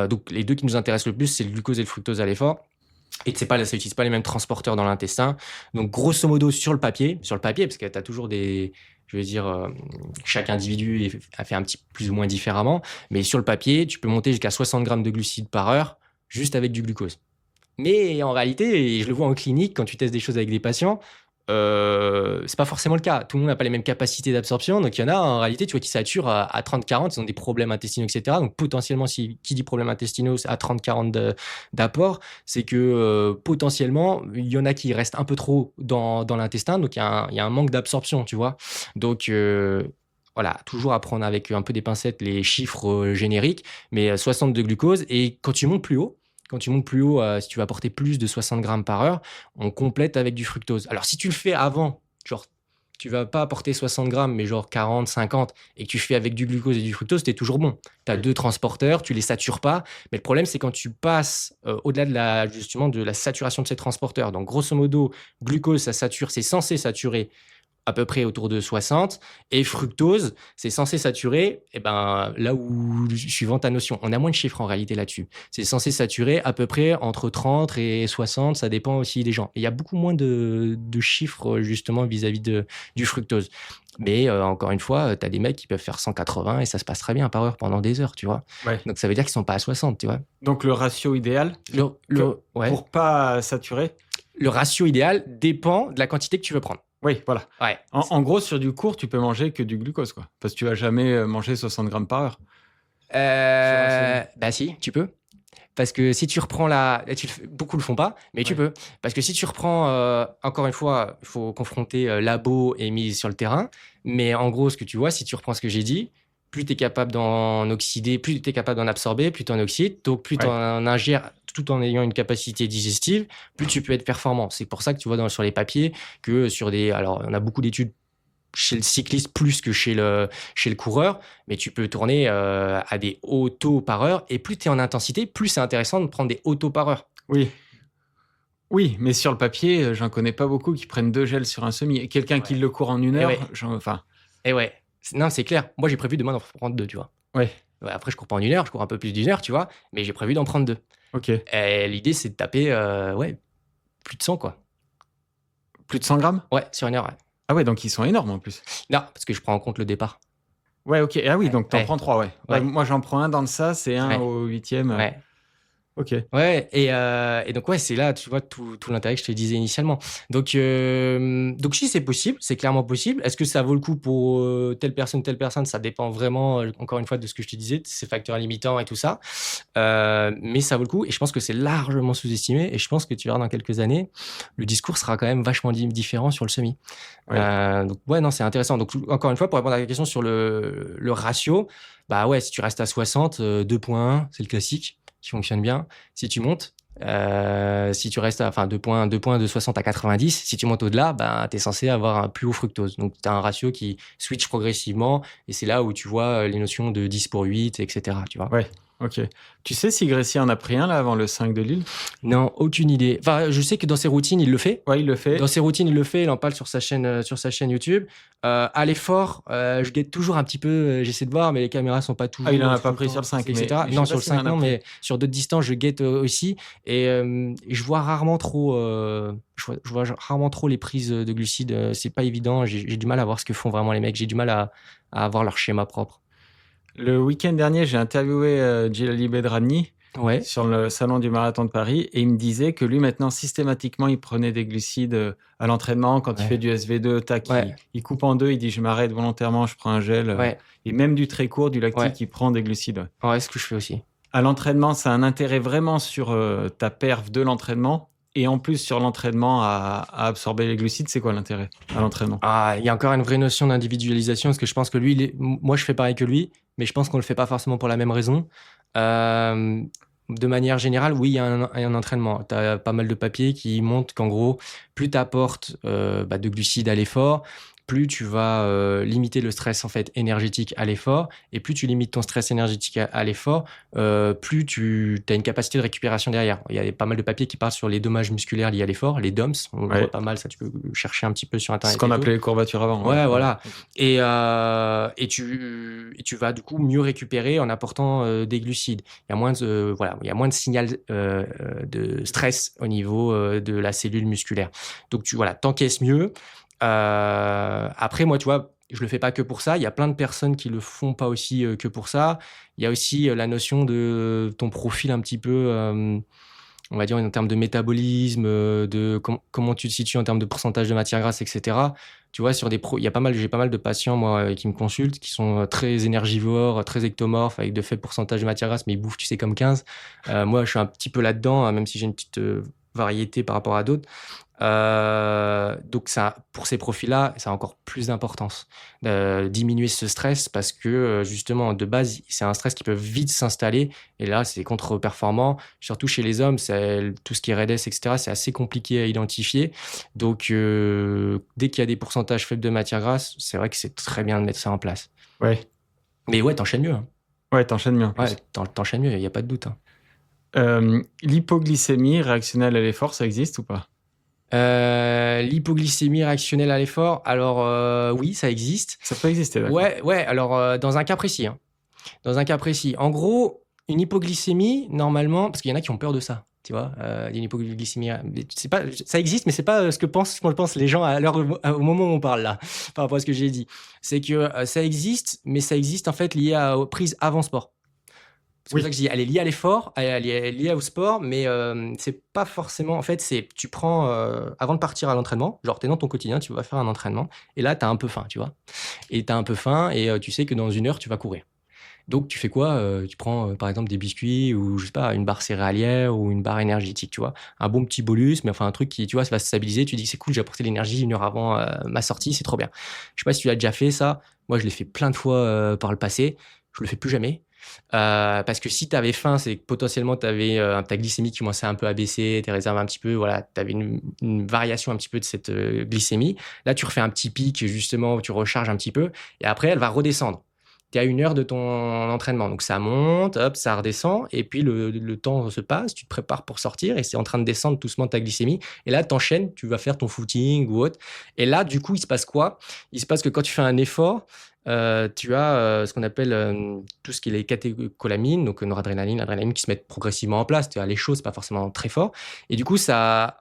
donc, les deux qui nous intéressent le plus, c'est le glucose et le fructose à l'effort. Et ça n'utilise pas les mêmes transporteurs dans l'intestin. Donc, grosso modo, sur le papier, parce que tu as toujours je veux dire, chaque individu a fait un petit plus ou moins différemment. Mais sur le papier, tu peux monter jusqu'à 60 grammes de glucides par heure, juste avec du glucose. Mais en réalité, et je le vois en clinique, quand tu testes des choses avec des patients, c'est pas forcément le cas. Tout le monde n'a pas les mêmes capacités d'absorption. Donc, il y en a, en réalité, tu vois, qui saturent à 30-40, ils ont des problèmes intestinaux, etc. Donc, potentiellement, qui dit problème intestinaux à 30-40 d'apport, c'est que potentiellement, il y en a qui restent un peu trop dans l'intestin. Donc, il y a un manque d'absorption, tu vois. Donc, voilà, toujours à prendre avec un peu des pincettes les chiffres génériques, mais 60 de glucose. Et quand tu montes plus haut, si tu vas apporter plus de 60 grammes par heure, on complète avec du fructose. Alors, si tu le fais avant, genre, tu vas pas apporter 60 grammes, mais genre 40, 50, et que tu fais avec du glucose et du fructose, t'es toujours bon. Tu as deux transporteurs, tu les satures pas. Mais le problème, c'est quand tu passes au-delà justement de la saturation de ces transporteurs. Donc, grosso modo, glucose, ça sature, c'est censé saturer à peu près autour de 60, et fructose, c'est censé saturer, et ben, là où, suivant ta notion, on a moins de chiffres en réalité là-dessus, c'est censé saturer à peu près entre 30 et 60, ça dépend aussi des gens. Et il y a beaucoup moins de chiffres justement vis-à-vis du fructose. Mais encore une fois, tu as des mecs qui peuvent faire 180 et ça se passe très bien par heure pendant des heures, tu vois. Ouais. Donc ça veut dire qu'ils sont pas à 60, tu vois. Donc le ratio idéal, Ouais. pour pas saturer? Le ratio idéal dépend de la quantité que tu veux prendre. Oui, voilà. Ouais. En gros, sur du court, tu peux manger que du glucose, quoi. Parce que tu vas jamais manger 60 grammes par heure. Bah si, tu peux. Parce que si tu reprends beaucoup le font pas, mais tu peux. Parce que si tu reprends, encore une fois, il faut confronter labo et mise sur le terrain. Mais en gros, ce que tu vois, si tu reprends ce que j'ai dit, plus tu es capable d'en oxyder, plus tu es capable d'en absorber, plus tu en oxydes. Donc, plus tu en ingères tout en ayant une capacité digestive, plus tu peux être performant. C'est pour ça que tu vois sur les papiers que alors on a beaucoup d'études chez le cycliste plus que chez le coureur, mais tu peux tourner à des hauts taux par heure. Et plus tu es en intensité, plus c'est intéressant de prendre des hauts taux par heure. Oui. Oui, mais sur le papier, j'en connais pas beaucoup qui prennent 2 gels sur un semi. Quelqu'un qui le court en 1 heure, enfin... Et ouais, non, c'est clair. Moi, j'ai prévu demain d'en prendre 2, tu vois. Ouais. Après, je cours pas en 1 heure, je cours un peu plus d'1 heure, tu vois, mais j'ai prévu d'en prendre 2. Ok. Et l'idée, c'est de taper plus de 100, quoi. Plus de 100 grammes? Ouais, sur 1 heure, ouais. Ah ouais, donc ils sont énormes en plus. Non, parce que je prends en compte le départ. Ouais, ok. Ah oui, donc t'en prends 3, ouais. Ouais. Moi, j'en prends un dans le sas et un au 8e. Ouais. Ok. Ouais, et donc, ouais, c'est là, tu vois, tout l'intérêt que je te disais initialement. Donc si c'est possible, c'est clairement possible. Est-ce que ça vaut le coup pour telle personne? Ça dépend vraiment, encore une fois, de ce que je te disais, de ces facteurs limitants et tout ça. Mais ça vaut le coup, et je pense que c'est largement sous-estimé, et je pense que tu verras dans quelques années, le discours sera quand même vachement différent sur le semi. Ouais. Donc, ouais, non, c'est intéressant. Donc, encore une fois, pour répondre à la question sur le ratio, bah ouais, si tu restes à 60, 2.1, c'est le classique qui fonctionne bien. Si tu montes, si tu restes à 2 points de 60 à 90, si tu montes au-delà, tu es censé avoir un plus haut fructose. Donc, tu as un ratio qui switch progressivement, et c'est là où tu vois les notions de 10 pour 8, etc. Tu vois. Ouais, ok. Tu sais si Grécy en a pris un là avant le 5 de Lille? Non, aucune idée. Enfin, je sais que dans ses routines, il le fait. Ouais, il le fait. Dans ses routines, il le fait. Il en parle sur sa chaîne YouTube. À l'effort, je guette toujours un petit peu. J'essaie de voir, mais les caméras sont pas toujours. Ah, il en a pas tout le pris temps, sur le 5, etc. mais Non, je sais sur le pas s'il en 5, a non, pris. mais sur d'autres distances, je guette aussi. Et je vois rarement trop. Je vois rarement trop les prises de glucides. C'est pas évident. J'ai du mal à voir ce que font vraiment les mecs. J'ai du mal à avoir leur schéma propre. Le week-end dernier, j'ai interviewé Djilali Bedrani Ouais. sur le salon du marathon de Paris, et il me disait que lui, maintenant, systématiquement, il prenait des glucides à l'entraînement. Quand il fait du SV2, il coupe en 2, il dit je m'arrête volontairement, je prends un gel. Et même du très court, du lactique, il prend des glucides. Ouais, c'est ce que je fais aussi. À l'entraînement, ça a un intérêt vraiment sur ta perf de l'entraînement, et en plus sur l'entraînement à absorber les glucides. C'est quoi l'intérêt à l'entraînement? Il y a encore une vraie notion d'individualisation, parce que je pense que lui, moi je fais pareil que lui, mais je pense qu'on le fait pas forcément pour la même raison. De manière générale, oui, il y a un entraînement. Tu as pas mal de papiers qui montrent qu'en gros, plus tu apportes de glucides à l'effort, plus tu vas limiter le stress en fait énergétique à l'effort, et plus tu limites ton stress énergétique à l'effort, plus tu as une capacité de récupération derrière. Il y a pas mal de papiers qui parlent sur les dommages musculaires liés à l'effort, les DOMS, on le voit pas mal, ça tu peux chercher un petit peu sur internet. Ce qu'on appelait les courbatures avant. Ouais, voilà. Et tu vas du coup mieux récupérer en apportant des glucides. Il y a moins de signal de stress au niveau de la cellule musculaire. Donc t'encaisses mieux. Après, moi, tu vois, je le fais pas que pour ça. Il y a plein de personnes qui le font pas aussi que pour ça. Il y a aussi la notion de ton profil un petit peu, on va dire, en termes de métabolisme, de comment tu te situes en termes de pourcentage de matière grasse, etc. Tu vois, j'ai pas mal de patients, moi, qui me consultent, qui sont très énergivores, très ectomorphes, avec de faibles pourcentages de matière grasse, mais ils bouffent, tu sais, comme 15. Moi, je suis un petit peu là-dedans, hein, même si j'ai une petite variété par rapport à d'autres. Donc ça, pour ces profils-là, ça a encore plus d'importance. Diminuer ce stress, parce que justement, de base, c'est un stress qui peut vite s'installer, et là, c'est contre-performant. Surtout chez les hommes, tout ce qui est REDS, etc., c'est assez compliqué à identifier. Donc, dès qu'il y a des pourcentages faibles de matière grasse, c'est vrai que c'est très bien de mettre ça en place. Ouais. Mais ouais, t'enchaînes mieux. Hein. Ouais, t'enchaînes mieux. Ouais, t'enchaînes mieux, il n'y a pas de doute. Hein. L'hypoglycémie réactionnelle à l'effort, ça existe ou pas? L'hypoglycémie réactionnelle à l'effort, alors oui, ça existe. Ça peut exister, d'accord. Ouais, alors dans un cas précis. Hein. Dans un cas précis. En gros, une hypoglycémie, normalement, parce qu'il y en a qui ont peur de ça, tu vois, une hypoglycémie, c'est pas, ça existe, mais c'est pas ce que pensent les gens au moment où on parle là, par rapport à ce que j'ai dit. C'est que ça existe, mais ça existe en fait lié aux prises avant sport. C'est pour ça que je dis, elle est liée à l'effort, elle est liée au sport, mais c'est pas forcément. En fait, tu prends avant de partir à l'entraînement, genre t'es dans ton quotidien, tu vas faire un entraînement, et là t'as un peu faim, tu vois. Et t'as un peu faim, et tu sais que dans 1 heure tu vas courir. Donc tu fais quoi? Tu prends par exemple des biscuits, ou je sais pas, une barre céréalière ou une barre énergétique, tu vois. Un bon petit bolus, mais enfin un truc qui, tu vois, ça va se stabiliser. Tu dis c'est cool, j'ai apporté l'énergie 1 heure avant ma sortie, c'est trop bien. Je sais pas si tu as déjà fait ça. Moi, je l'ai fait plein de fois par le passé. Je le fais plus jamais. Parce que si tu avais faim, c'est que potentiellement tu avais ta glycémie qui commençait un peu à baisser, tes réserves un petit peu, voilà, tu avais une variation un petit peu de cette glycémie. Là, tu refais un petit pic, justement, où tu recharges un petit peu, et après, elle va redescendre. Tu es à 1 heure de ton entraînement. Donc, ça monte, hop, ça redescend, et puis le temps se passe, tu te prépares pour sortir, et c'est en train de descendre doucement ta glycémie. Et là, tu enchaînes, tu vas faire ton footing ou autre. Et là, du coup, il se passe quoi? Il se passe que quand tu fais un effort, tu as ce qu'on appelle tout ce qui est les catécholamines, donc noradrénaline, adrénaline, qui se mettent progressivement en place. Tu as les choses, pas forcément très fort. Et du coup, ça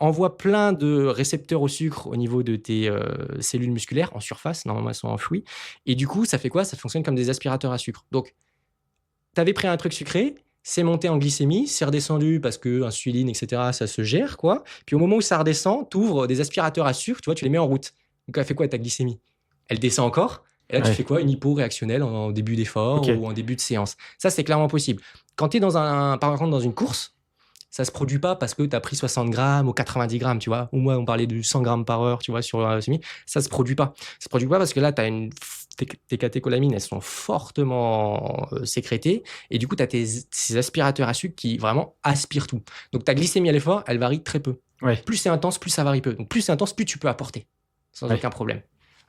envoie plein de récepteurs au sucre au niveau de tes cellules musculaires en surface. Normalement, elles sont enfouies. Et du coup, ça fait quoi? Ça fonctionne comme des aspirateurs à sucre. Donc, tu avais pris un truc sucré, c'est monté en glycémie, c'est redescendu parce que insuline, etc., ça se gère, quoi. Puis au moment où ça redescend, tu ouvres des aspirateurs à sucre, tu vois, tu les mets en route. Donc, elle fait quoi ta glycémie? Elle descend encore. Et là, tu Ouais. fais quoi? Une hypo réactionnelle en début d'effort Ok. ou en début de séance. Ça, c'est clairement possible. Quand tu es par exemple, dans une course, ça se produit pas parce que tu as pris 60 grammes ou 90 grammes, tu vois. Ou moi, on parlait de 100 grammes par heure, tu vois, sur un semi. Ça se produit pas. Ça se produit pas parce que là, tes catécholamines, elles sont fortement sécrétées. Et du coup, tu as ces aspirateurs à sucre qui vraiment aspirent tout. Donc, ta glycémie à l'effort, elle varie très peu. Ouais. Plus c'est intense, plus ça varie peu. Donc, plus c'est intense, plus tu peux apporter sans Ouais. aucun problème.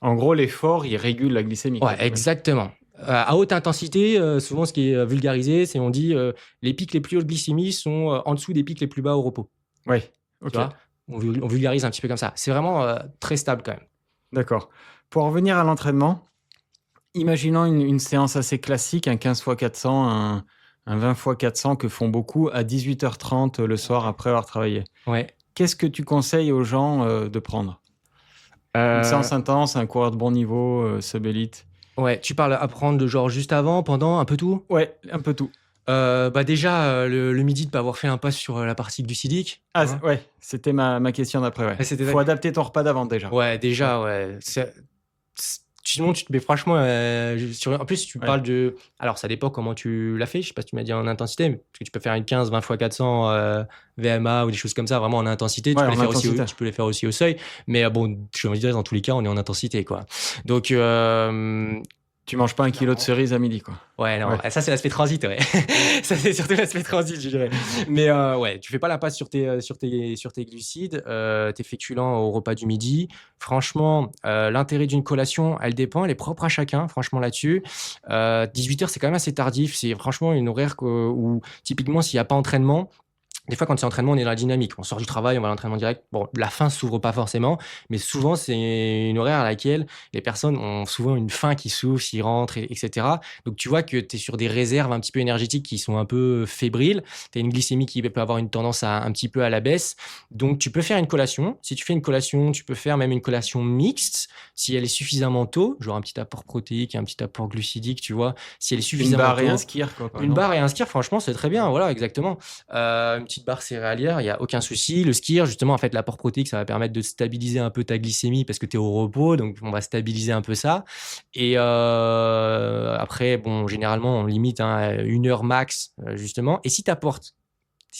En gros, l'effort, il régule la glycémie. Ouais, exactement. À haute intensité, souvent ce qui est vulgarisé, c'est on dit les pics les plus hauts de glycémie sont en dessous des pics les plus bas au repos. Ouais. Tu Ok. vois, on vulgarise un petit peu comme ça. C'est vraiment très stable quand même. D'accord. Pour en revenir à l'entraînement, imaginons une séance assez classique, un 15 x 400, un 20 x 400 que font beaucoup à 18h30 le soir après avoir travaillé. Ouais. Qu'est-ce que tu conseilles aux gens de prendre? Une Euh, séance intense, un coureur de bon niveau, sub-élite? ouais, tu parles apprendre de genre juste avant, pendant, un peu tout. Ouais, un peu tout. Bah déjà, le midi, de pas avoir fait un pas sur la partie glucidique. Ah, Hein. ouais, c'était ma question d'après. Ouais. Ah, c'était Faut adapter ton repas d'avant déjà. Ouais, déjà, ouais. Sinon, tu te mets franchement. En plus, tu Ouais. parles de. Alors, ça dépend comment tu l'as fait. Je sais pas si tu m'as dit en intensité, mais parce que tu peux faire une 15, 20 x 400 VMA ou des choses comme ça, vraiment en intensité. Ouais, Tu peux, en les faire aussi intensité. tu peux les faire aussi au seuil. Mais bon, je veux dire, dans tous les cas, on est en intensité, quoi. Donc, Tu manges pas 1 kilo de cerises à midi, quoi. ouais, non, Ouais. ça c'est l'aspect transit, ouais. Ça c'est surtout l'aspect transit, je dirais. Mais ouais, tu fais pas la passe sur tes glucides, tes féculents au repas du midi. Franchement, l'intérêt d'une collation, elle dépend, elle est propre à chacun, franchement là-dessus. 18h, c'est quand même assez tardif. C'est franchement une horaire où, typiquement, s'il n'y a pas entraînement, des fois, quand c'est entraînement, on est dans la dynamique. On sort du travail, on va à l'entraînement direct. Bon, la faim s'ouvre pas forcément, mais souvent, c'est une horaire à laquelle les personnes ont souvent une faim qui s'ouvre, s'ils rentrent, etc. Donc, tu vois que tu es sur des réserves un petit peu énergétiques qui sont un peu fébriles. Tu as une glycémie qui peut avoir une tendance un petit peu à la baisse. Donc, tu peux faire une collation. Si tu fais une collation, tu peux faire même une collation mixte, si elle est suffisamment tôt, genre un petit apport protéique, un petit apport glucidique, tu vois. Si elle est Une suffisamment barre et tôt, un skier, quoi. par une exemple. barre et un skier, franchement, c'est très bien. Voilà, exactement. Une petite barre céréalière, il n'y a aucun souci. Le skier, justement, en fait, l'apport protéique, ça va permettre de stabiliser un peu ta glycémie parce que tu es au repos. Donc, on va stabiliser un peu ça. Et après, bon, généralement, on limite à 1 heure max, justement. Et si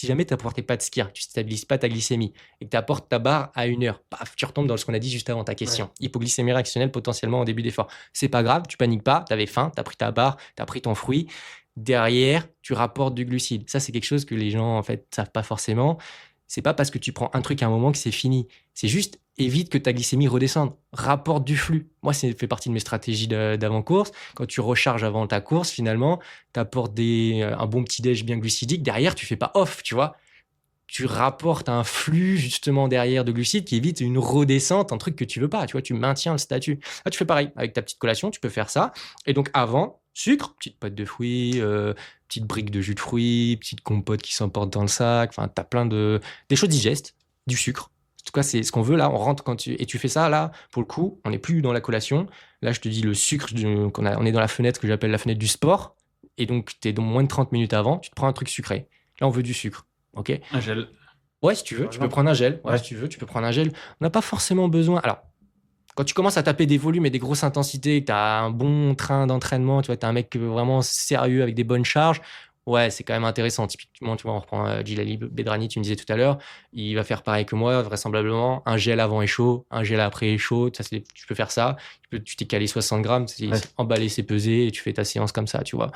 jamais tu n'apportais pas de skier, tu ne stabilises pas ta glycémie et que tu apportes ta barre à 1 heure, paf, tu retombes dans ce qu'on a dit juste avant ta question. Hypoglycémie réactionnelle potentiellement en début d'effort. C'est pas grave, tu paniques pas, tu avais faim, tu as pris ta barre, tu as pris ton fruit. Derrière, tu rapportes du glucide. Ça, c'est quelque chose que les gens, en fait, savent pas forcément. C'est pas parce que tu prends un truc à un moment que c'est fini. C'est juste évite que ta glycémie redescende. Rapporte du flux. Moi, ça fait partie de mes stratégies d'avant-course. Quand tu recharges avant ta course, finalement, tu apportes un bon petit déj bien glucidique. Derrière, tu fais pas off, tu vois. Tu rapportes un flux justement derrière de glucides qui évite une redescente, un truc que tu veux pas, tu vois, tu maintiens le statut. Là, tu fais pareil avec ta petite collation, tu peux faire ça. Et donc avant, sucre, petite pâte de fruits, petite brique de jus de fruits, petite compote qui s'emporte dans le sac. Enfin, t'as plein des choses digestes, du sucre. En tout cas, c'est ce qu'on veut là. On rentre et tu fais ça là. Pour le coup, on n'est plus dans la collation. Là, je te dis le sucre. On est dans la fenêtre que j'appelle la fenêtre du sport. Et donc, t'es dans moins de 30 minutes avant. Tu te prends un truc sucré. Là, on veut du sucre. Ok. Un gel. Ouais, si tu veux, tu peux prendre un gel. Ouais, Ouais. si tu veux, tu peux prendre un gel. On n'a pas forcément besoin. Alors, quand tu commences à taper des volumes et des grosses intensités, que tu as un bon train d'entraînement, tu vois, tu es un mec vraiment sérieux avec des bonnes charges, Ouais, c'est quand même intéressant. Typiquement, tu vois, on reprend Djilali Bedrani, tu me disais tout à l'heure, il va faire pareil que moi, vraisemblablement. Un gel avant est chaud, un gel après est chaud. Ça, tu peux faire ça. Tu t'es calé 60 grammes, c'est emballé, c'est pesé, et tu fais ta séance comme ça, tu vois.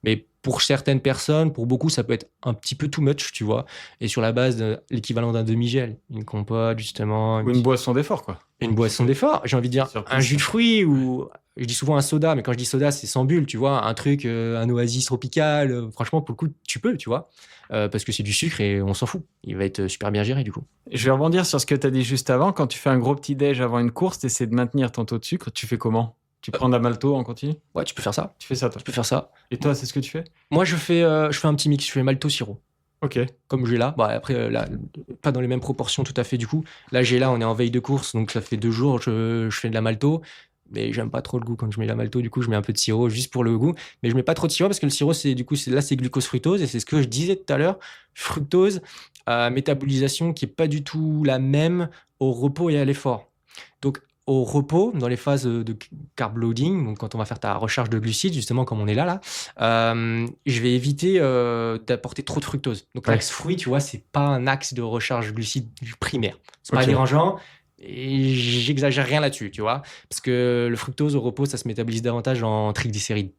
Mais pour certaines personnes, pour beaucoup, ça peut être un petit peu too much, tu vois. Et sur la base de l'équivalent d'un demi-gel, une compote, justement. Ou une boisson d'effort, quoi. Une boisson d'effort, j'ai envie de dire un jus de fruits ou je dis souvent un soda, mais quand je dis soda, c'est sans bulle, tu vois, un truc, un oasis tropical. Franchement, pour le coup, tu peux, tu vois, parce que c'est du sucre et on s'en fout. Il va être super bien géré du coup. Je vais rebondir sur ce que tu as dit juste avant. Quand tu fais un gros petit déj avant une course, tu essaies de maintenir ton taux de sucre. Tu fais comment? Tu prends de la malto en continu? Ouais, tu peux faire ça. Tu fais ça, toi? Tu peux faire ça. Et toi, c'est ce que tu fais? Moi, je fais un petit mix. Je fais malto sirop. Ok. Comme j'ai là, bah après là, pas dans les mêmes proportions tout à fait du coup. Là j'ai là, on est en veille de course, donc ça fait 2 jours je fais de la malto, mais j'aime pas trop le goût quand je mets la malto. Du coup, je mets un peu de sirop juste pour le goût, mais je mets pas trop de sirop parce que le sirop c'est glucose fructose et c'est ce que je disais tout à l'heure, fructose, métabolisation qui est pas du tout la même au repos et à l'effort. Donc au repos, dans les phases de carb loading, donc quand on va faire ta recharge de glucides, justement comme on est là, je vais éviter d'apporter trop de fructose. Donc l'axe fruit, tu vois, c'est pas un axe de recharge glucides primaire. C'est pas dérangeant et j'exagère rien là-dessus, tu vois, parce que le fructose au repos, ça se métabolise davantage en triglycérides.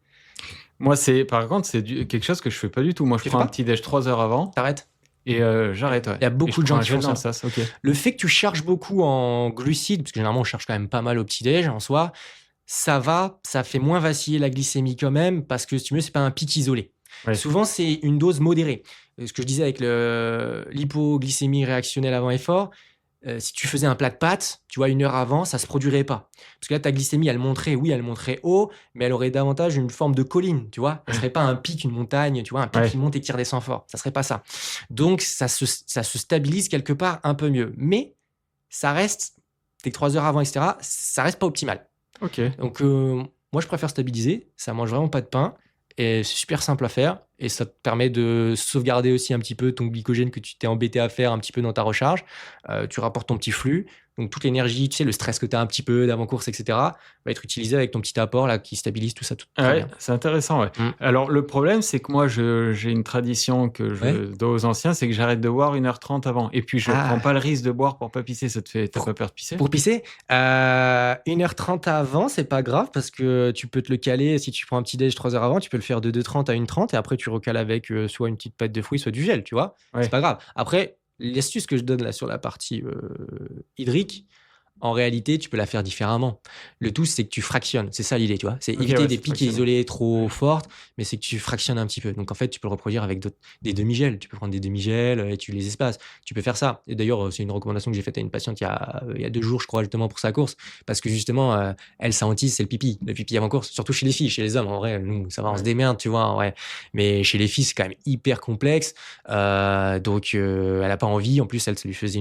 Moi, par contre, c'est quelque chose que je fais pas du tout. Moi, je prends un petit déj 3 heures avant. T'arrêtes? Et j'arrête, ouais. Il y a beaucoup de gens qui font ça. Okay. Le fait que tu charges beaucoup en glucides, parce que généralement on charge quand même pas mal au petit-déj en soi, ça fait moins vaciller la glycémie quand même, parce que si tu veux, c'est pas un pic isolé. Ouais. Souvent, c'est une dose modérée. Ce que je disais avec l'hypoglycémie réactionnelle avant effort, si tu faisais un plat de pâtes, tu vois, 1 heure avant, ça se produirait pas. Parce que là, ta glycémie, elle monterait haut, mais elle aurait davantage une forme de colline, tu vois. Elle serait pas un pic, une montagne, tu vois, un pic qui monte et qui redescend fort. Ça serait pas ça. Donc, ça se stabilise quelque part un peu mieux. Mais ça reste, tes 3 heures avant, etc., ça reste pas optimal. Ok. Donc, moi, je préfère stabiliser. Ça mange vraiment pas de pain. Et c'est super simple à faire. Et ça te permet de sauvegarder aussi un petit peu ton glycogène que tu t'es embêté à faire un petit peu dans ta recharge. Tu rapportes ton petit flux. Donc, toute l'énergie, tu sais, le stress que tu as un petit peu d'avant-course, etc., va être utilisé avec ton petit apport là, qui stabilise tout ça. Très bien. C'est intéressant, ouais. Alors, le problème, c'est que moi, j'ai une tradition que je dois aux anciens, c'est que j'arrête de boire 1h30 avant. Et puis, je ne prends pas le risque de boire pour pas pisser. T'as pas peur de pisser? Pour pisser, 1h30 avant, c'est pas grave parce que tu peux te le caler. Si tu prends un petit déj 3 heures avant, tu peux le faire de 2h30 à 1h30 et après, tu recales avec soit une petite pâte de fruits, soit du gel, tu vois. C'est pas grave. Après, l'astuce que je donne là sur la partie hydrique, en réalité, tu peux la faire différemment. Le tout, c'est que tu fractionnes. C'est ça l'idée, tu vois. C'est éviter des pics isolés trop fortes, mais c'est que tu fractionnes un petit peu. Donc, en fait, tu peux le reproduire avec des demi-gels. Tu peux prendre des demi-gels et tu les espaces. Tu peux faire ça. Et d'ailleurs, c'est une recommandation que j'ai faite à une patiente il y a 2 jours, je crois, justement, pour sa course. Parce que justement, elle, sa hantise, c'est le pipi. Le pipi avant course. Surtout chez les filles. Chez les hommes, en vrai, nous, ça va, on se démerde, tu vois, en vrai. Mais chez les filles, c'est quand même hyper complexe. Donc, elle n'a pas envie. En plus, ça lui faisait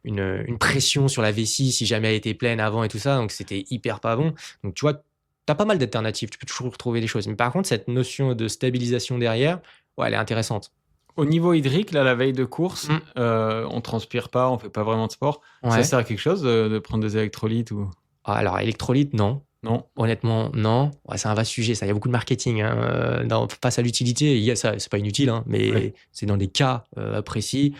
une pression sur la vessie si jamais elle était pleine avant et tout ça, donc c'était hyper pas bon. Donc tu vois, t'as pas mal d'alternatives, tu peux toujours retrouver des choses. Mais par contre, cette notion de stabilisation derrière, elle est intéressante. Au niveau hydrique, là, la veille de course, on transpire pas, on fait pas vraiment de sport. Ça sert à quelque chose de prendre des électrolytes ou... Alors, électrolytes, non. Non, honnêtement, non. C'est un vaste sujet, ça. Il y a beaucoup de marketing. Face à l'utilité, il y a ça, c'est pas inutile, mais c'est dans des cas précis.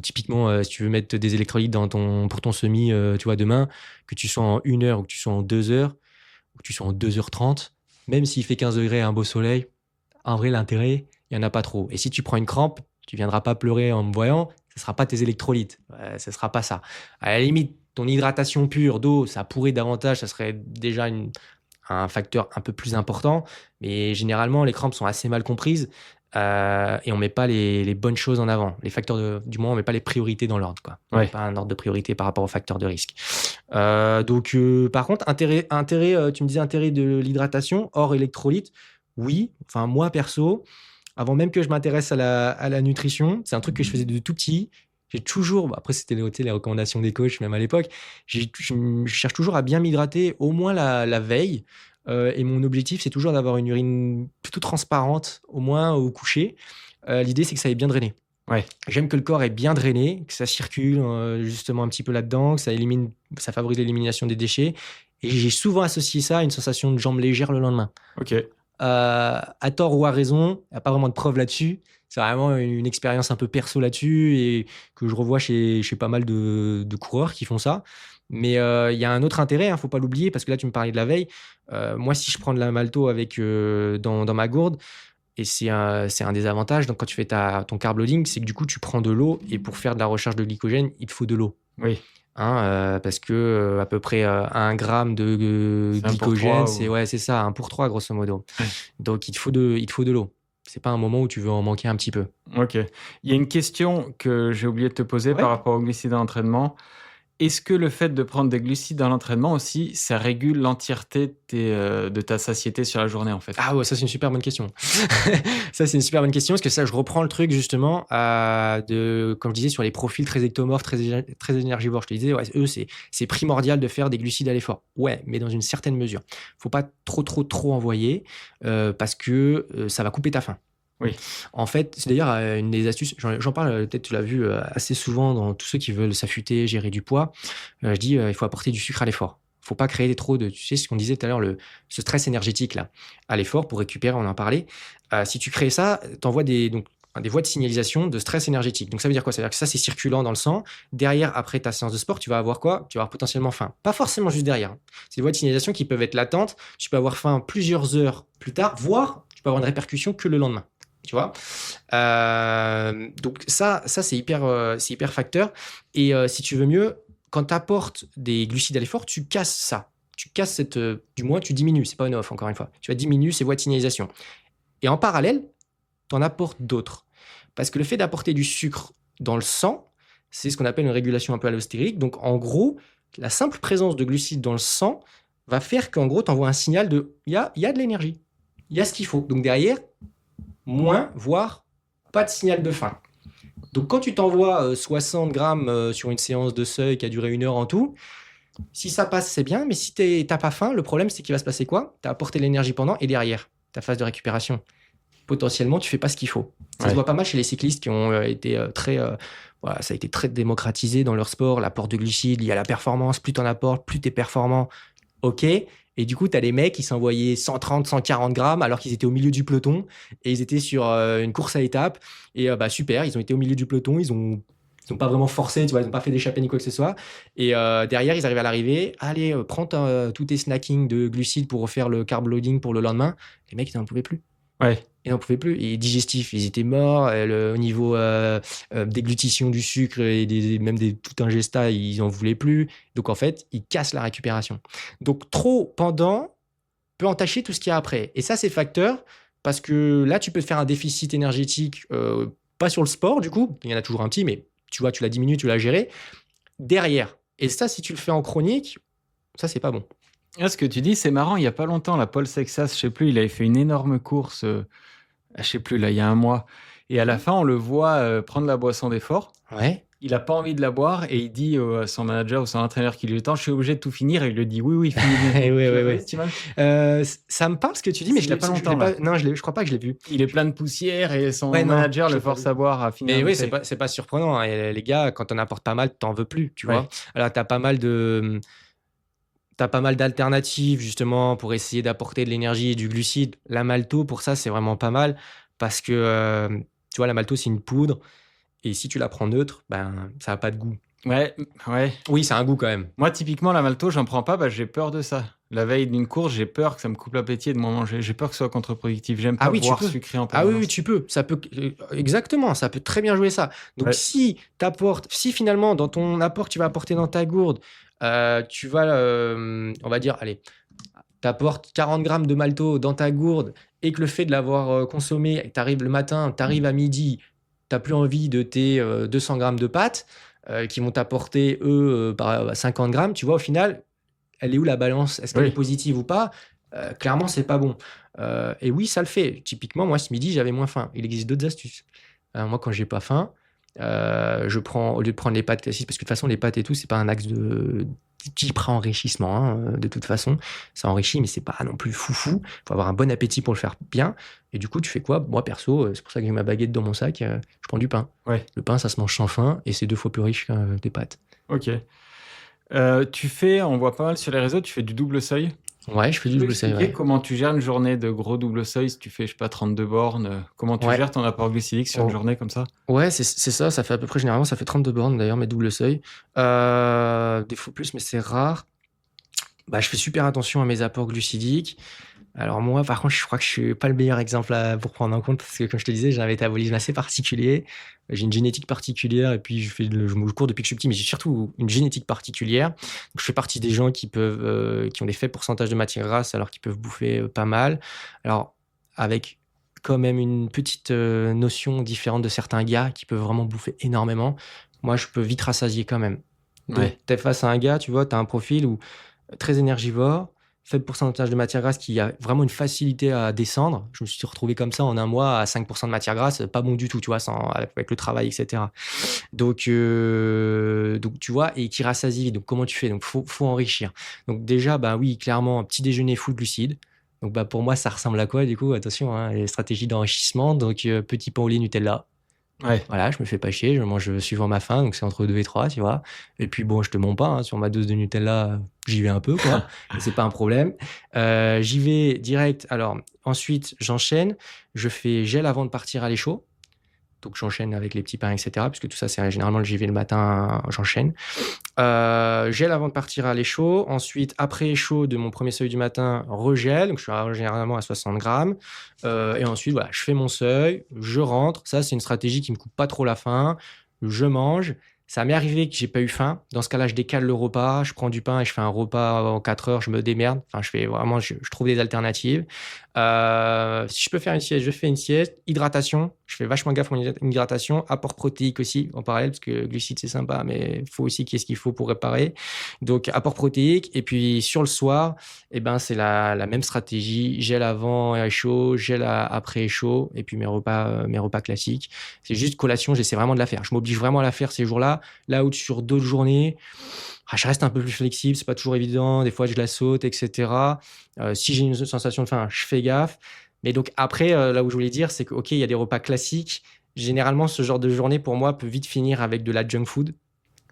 Typiquement, si tu veux mettre des électrolytes pour ton semi, tu vois, demain, que tu sois en 1 heure ou que tu sois en 2 heures, ou que tu sois en 2h30, même s'il fait 15 degrés et un beau soleil, en vrai, l'intérêt, il n'y en a pas trop. Et si tu prends une crampe, tu ne viendras pas pleurer en me voyant, ce ne sera pas tes électrolytes. Ce ne sera pas ça. À la limite, ton hydratation pure d'eau, ça pourrait davantage, ça serait déjà un facteur un peu plus important. Mais généralement, les crampes sont assez mal comprises. Et on met pas les bonnes choses en avant. Les facteurs du moins, on met pas les priorités dans l'ordre, quoi. On met pas un ordre de priorité par rapport aux facteurs de risque. Donc, par contre, intérêt, tu me disais intérêt de l'hydratation hors électrolyte. Oui. Enfin, moi perso, avant même que je m'intéresse à la nutrition, c'est un truc que je faisais de tout petit. J'ai toujours, après c'était les recommandations des coachs, même à l'époque, je cherche toujours à bien m'hydrater, au moins la veille. Et mon objectif, c'est toujours d'avoir une urine plutôt transparente, au moins au coucher. L'idée, c'est que ça ait bien drainé. J'aime que le corps est bien drainé, que ça circule justement un petit peu là-dedans, que ça favorise l'élimination des déchets. Et j'ai souvent associé ça à une sensation de jambes légères le lendemain. à tort ou à raison, il n'y a pas vraiment de preuve là-dessus. C'est vraiment une expérience un peu perso là-dessus et que je revois chez pas mal de coureurs qui font ça. Mais il y a un autre intérêt, faut pas l'oublier, parce que là, tu me parlais de la veille. Moi, si je prends de la malto avec, dans ma gourde, et c'est un des avantages, donc quand tu fais ton carb loading, c'est que du coup, tu prends de l'eau et pour faire de la recharge de glycogène, il te faut de l'eau. Oui. Parce que à peu près 1 gramme de C'est 1 pour glycogène, 3 c'est ça, 1 pour 3 grosso modo. Ouais. Donc il te faut de l'eau. C'est pas un moment où tu veux en manquer un petit peu. Ok. Il y a une question que j'ai oublié de te poser Ouais. par rapport aux glucides à l'entraînement. Est-ce que le fait de prendre des glucides à l'entraînement aussi, ça régule l'entièreté de ta satiété sur la journée en fait? Ah ouais, ça c'est une super bonne question. Ça c'est une super bonne question parce que ça je reprends le truc justement comme je disais sur les profils très ectomorphes, très énergivores. Je te disais, ouais, eux c'est primordial de faire des glucides à l'effort. Ouais, mais dans une certaine mesure. Faut pas trop envoyer parce que ça va couper ta faim. Oui. En fait, c'est d'ailleurs une des astuces, j'en parle, peut-être tu l'as vu assez souvent dans tous ceux qui veulent s'affûter, gérer du poids. Je dis, il faut apporter du sucre à l'effort. Faut pas créer trop de, tu sais, ce qu'on disait tout à l'heure, ce stress énergétique là, à l'effort pour récupérer, on en parlait. Si tu crées ça, t'envoies des voies de signalisation de stress énergétique. Donc ça veut dire quoi? Ça veut dire que ça, c'est circulant dans le sang. Derrière, après ta séance de sport, tu vas avoir quoi? Tu vas avoir potentiellement faim. Pas forcément juste derrière. C'est des voies de signalisation qui peuvent être latentes. Tu peux avoir faim plusieurs heures plus tard, voire tu peux avoir une répercussion que le lendemain. Tu vois, donc ça c'est hyper facteur. Et si tu veux mieux, quand tu apportes des glucides à l'effort, tu casses ça. Tu casses du moins tu diminues. C'est pas une off encore une fois. Tu vas diminuer ces voies de signalisation. Et en parallèle, tu en apportes d'autres. Parce que le fait d'apporter du sucre dans le sang, c'est ce qu'on appelle une régulation un peu allostérique. Donc en gros, la simple présence de glucides dans le sang va faire qu'en gros, tu envoies un signal de il y a de l'énergie. Il y a ce qu'il faut. Donc derrière, moins, voire pas de signal de faim. Donc quand tu t'envoies 60 grammes sur une séance de seuil qui a duré 1 heure en tout, si ça passe, c'est bien, mais si t'as pas faim, le problème c'est qu'il va se passer quoi? Tu as apporté l'énergie pendant et derrière, ta phase de récupération. Potentiellement, tu fais pas ce qu'il faut. Ça se voit pas mal chez les cyclistes qui ont été voilà, ça a été très démocratisé dans leur sport, l'apport de glucides, il y a la performance, plus t'en apportes, plus t'es performant. Ok. Et du coup, tu as les mecs qui s'envoyaient 130, 140 grammes alors qu'ils étaient au milieu du peloton et ils étaient sur une course à étapes. Et super, ils ont été au milieu du peloton, ils ont pas vraiment forcé, tu vois, ils n'ont pas fait d'échappée ni quoi que ce soit. Et derrière, ils arrivent à l'arrivée. Allez, prends tous tes snackings de glucides pour refaire le carb loading pour le lendemain. Les mecs, ils n'en pouvaient plus. Ouais. Ils n'en pouvaient plus. Et digestifs, ils étaient morts. Au niveau déglutition du sucre et même tout ingesta, ils n'en voulaient plus. Donc, en fait, ils cassent la récupération. Donc, trop pendant peut entacher tout ce qu'il y a après. Et ça, c'est facteur parce que là, tu peux te faire un déficit énergétique, pas sur le sport, du coup. Il y en a toujours un petit, mais tu vois, tu l'as diminué, tu l'as géré. Derrière. Et ça, si tu le fais en chronique, ça, c'est pas bon. Ce que tu dis, c'est marrant. Il n'y a pas longtemps, la Paul Sexas, je sais plus, il avait fait une énorme course, je sais plus, là, il y a 1 mois. Et à la fin, on le voit prendre la boisson d'effort. Ouais. Il n'a pas envie de la boire et il dit à son manager ou son entraîneur qui lui dit « Je suis obligé de tout finir » et il lui dit « Oui, finis. » Ouais. Ça me parle ce que tu dis, mais il y a pas longtemps. Non, je crois pas que je l'ai vu. Il est plein de poussière et son manager le force à boire à finir. Mais oui, c'est pas surprenant. Et les gars, quand on apporte pas mal, t'en veux plus, tu vois. Alors, t'as pas mal d'alternatives justement pour essayer d'apporter de l'énergie et du glucide. La malto, pour ça, c'est vraiment pas mal parce que tu vois, la malto, c'est une poudre et si tu la prends neutre, ben ça a pas de goût. Ouais. Oui, ça a un goût quand même. Moi, typiquement, la malto, j'en prends pas, j'ai peur de ça. La veille d'une course, j'ai peur que ça me coupe l'appétit de m'en manger. J'ai peur que ce soit contre-productif. J'aime pas boire sucré en permanence. Oui, tu peux. Ça peut exactement. Ça peut très bien jouer ça. Donc si finalement dans ton apport que tu vas apporter dans ta gourde, tu vas, on va dire, allez, t'apportes 40 grammes de malto dans ta gourde et que le fait de l'avoir consommé, t'arrives le matin, t'arrives à midi, t'as plus envie de tes 200 grammes de pâtes qui vont t'apporter 50 grammes. Tu vois, au final, elle est où la balance? Est-ce qu'elle est positive ou pas? Clairement, c'est pas bon. Et oui, ça le fait. Typiquement, moi, ce midi, j'avais moins faim. Il existe d'autres astuces. Moi, quand j'ai pas faim, au lieu de prendre les pâtes classiques, parce que de toute façon, les pâtes et tout, c'est pas un axe de type enrichissement. De toute façon, ça enrichit, mais c'est pas non plus foufou. Il faut avoir un bon appétit pour le faire bien. Et du coup, tu fais quoi? Moi, perso, c'est pour ça que j'ai ma baguette dans mon sac. Je prends du pain. Le pain, ça se mange sans faim et c'est 2 fois plus riche que des pâtes. Ok. On voit pas mal sur les réseaux, tu fais du double seuil? Ouais, je fais du Tu peux double seuil, expliquer ouais. comment tu gères une journée de gros double seuil si tu fais, je sais pas, 32 bornes, comment tu Ouais. gères ton apport glucidique sur une Oh. journée comme ça? Ouais, c'est ça, ça fait à peu près généralement, ça fait 32 bornes d'ailleurs, mes double seuil. Des fois plus, mais c'est rare. Bah, je fais super attention à mes apports glucidiques. Alors moi, par contre, je crois que je suis pas le meilleur exemple pour prendre en compte parce que comme je te disais, j'ai un métabolisme assez particulier. J'ai une génétique particulière et puis je cours depuis que je suis petit, mais j'ai surtout une génétique particulière. Donc, je fais partie des gens qui ont des faibles pourcentages de matière grasse alors qu'ils peuvent bouffer pas mal. Alors avec quand même une petite notion différente de certains gars qui peuvent vraiment bouffer énormément. Moi, je peux vite rassasier quand même. Donc, Ouais. tu es face à un gars, tu vois, tu as un profil où très énergivore, faible pourcentage de matière grasse qui a vraiment une facilité à descendre. Je me suis retrouvé comme ça en un mois à 5% de matière grasse, pas bon du tout, tu vois, avec le travail, etc. Donc, tu vois, et qui rassasie vite. Donc, comment tu fais? Donc, faut enrichir. Donc, déjà, bah oui, clairement, un petit déjeuner full glucides. Donc, bah, pour moi, ça ressemble à quoi, du coup? Attention, hein, les stratégies d'enrichissement. Donc, petit pain au lait Nutella. Ouais. Voilà, je me fais pas chier, je mange suivant ma faim, donc c'est entre 2 et 3, tu vois? Et puis bon, je te mens pas, hein, sur ma dose de Nutella, j'y vais un peu, quoi, et c'est pas un problème. J'y vais direct. Alors ensuite, j'enchaîne, je fais gel avant de partir à l'échaud. Donc j'enchaîne avec les petits pains et cetera, puisque tout ça, c'est généralement j'y vais le matin, j'enchaîne. Gel avant de partir à l'échaud. Ensuite, après échaud de mon premier seuil du matin, regel. Donc, je suis généralement à 60 grammes. Et ensuite, voilà, je fais mon seuil, je rentre. Ça, c'est une stratégie qui me coupe pas trop la faim. Je mange. Ça m'est arrivé que j'ai pas eu faim. Dans ce cas-là, je décale le repas. Je prends du pain et je fais un repas en 4 heures. Je me démerde. Enfin, je trouve des alternatives. Si je peux faire une sieste, je fais une sieste. Hydratation. Je fais vachement gaffe à mon hydratation. Apport protéique aussi en parallèle, parce que glucides, c'est sympa, mais il faut aussi qu'il y ait ce qu'il faut pour réparer. Donc, apport protéique. Et puis, sur le soir, eh ben, c'est la même stratégie. Gel avant et chaud, gel après et chaud. Et puis, mes repas classiques. C'est juste collation, j'essaie vraiment de la faire. Je m'oblige vraiment à la faire ces jours-là. Là où sur d'autres journées, je reste un peu plus flexible. C'est pas toujours évident. Des fois, je la saute, etc. Si j'ai une sensation de faim, je fais gaffe. Mais donc après, là où je voulais dire, c'est que, OK, il y a des repas classiques. Généralement, ce genre de journée, pour moi, peut vite finir avec de la junk food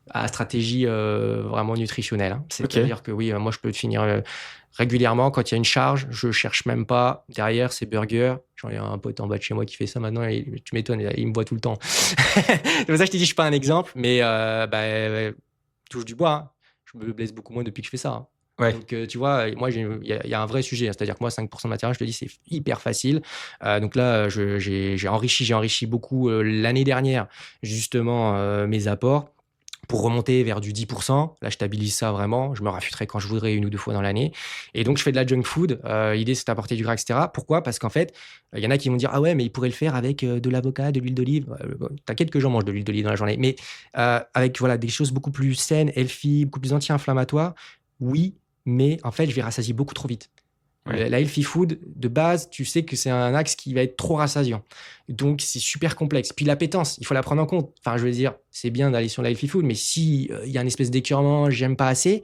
à stratégie vraiment nutritionnelle, hein. OK. C'est-à-dire que oui, moi, je peux finir régulièrement quand il y a une charge. Je cherche même pas. Derrière, c'est burger. J'en ai un pote en bas de chez moi qui fait ça maintenant. Et tu m'étonnes, il me voit tout le temps. C'est pour ça que je te dis, je suis pas un exemple. Mais touche du bois, hein. Je me blesse beaucoup moins depuis que je fais ça, hein. Ouais. Donc, tu vois, moi, il y a un vrai sujet, hein. C'est-à-dire que moi, 5% de matière, je te dis, c'est hyper facile. Donc là, j'ai enrichi beaucoup l'année dernière, justement, mes apports pour remonter vers du 10%. Là, je stabilise ça vraiment. Je me raffûterai quand je voudrais 1 ou 2 fois dans l'année. Et donc, je fais de la junk food. L'idée, c'est d'apporter du gras, etc. Pourquoi? Parce qu'en fait, il y en a qui vont dire: ah ouais, mais il pourrait le faire avec de l'avocat, de l'huile d'olive. T'inquiète que j'en mange de l'huile d'olive dans la journée. Mais avec voilà, des choses beaucoup plus saines, healthy, beaucoup plus anti-inflammatoires, oui, mais en fait, je vais rassasier beaucoup trop vite. Ouais. La healthy food, de base, tu sais que c'est un axe qui va être trop rassasiant. Donc, c'est super complexe. Puis l'appétence, il faut la prendre en compte. Enfin, je veux dire, c'est bien d'aller sur la healthy food, mais si il y a une espèce d'écœurement, j'aime pas assez,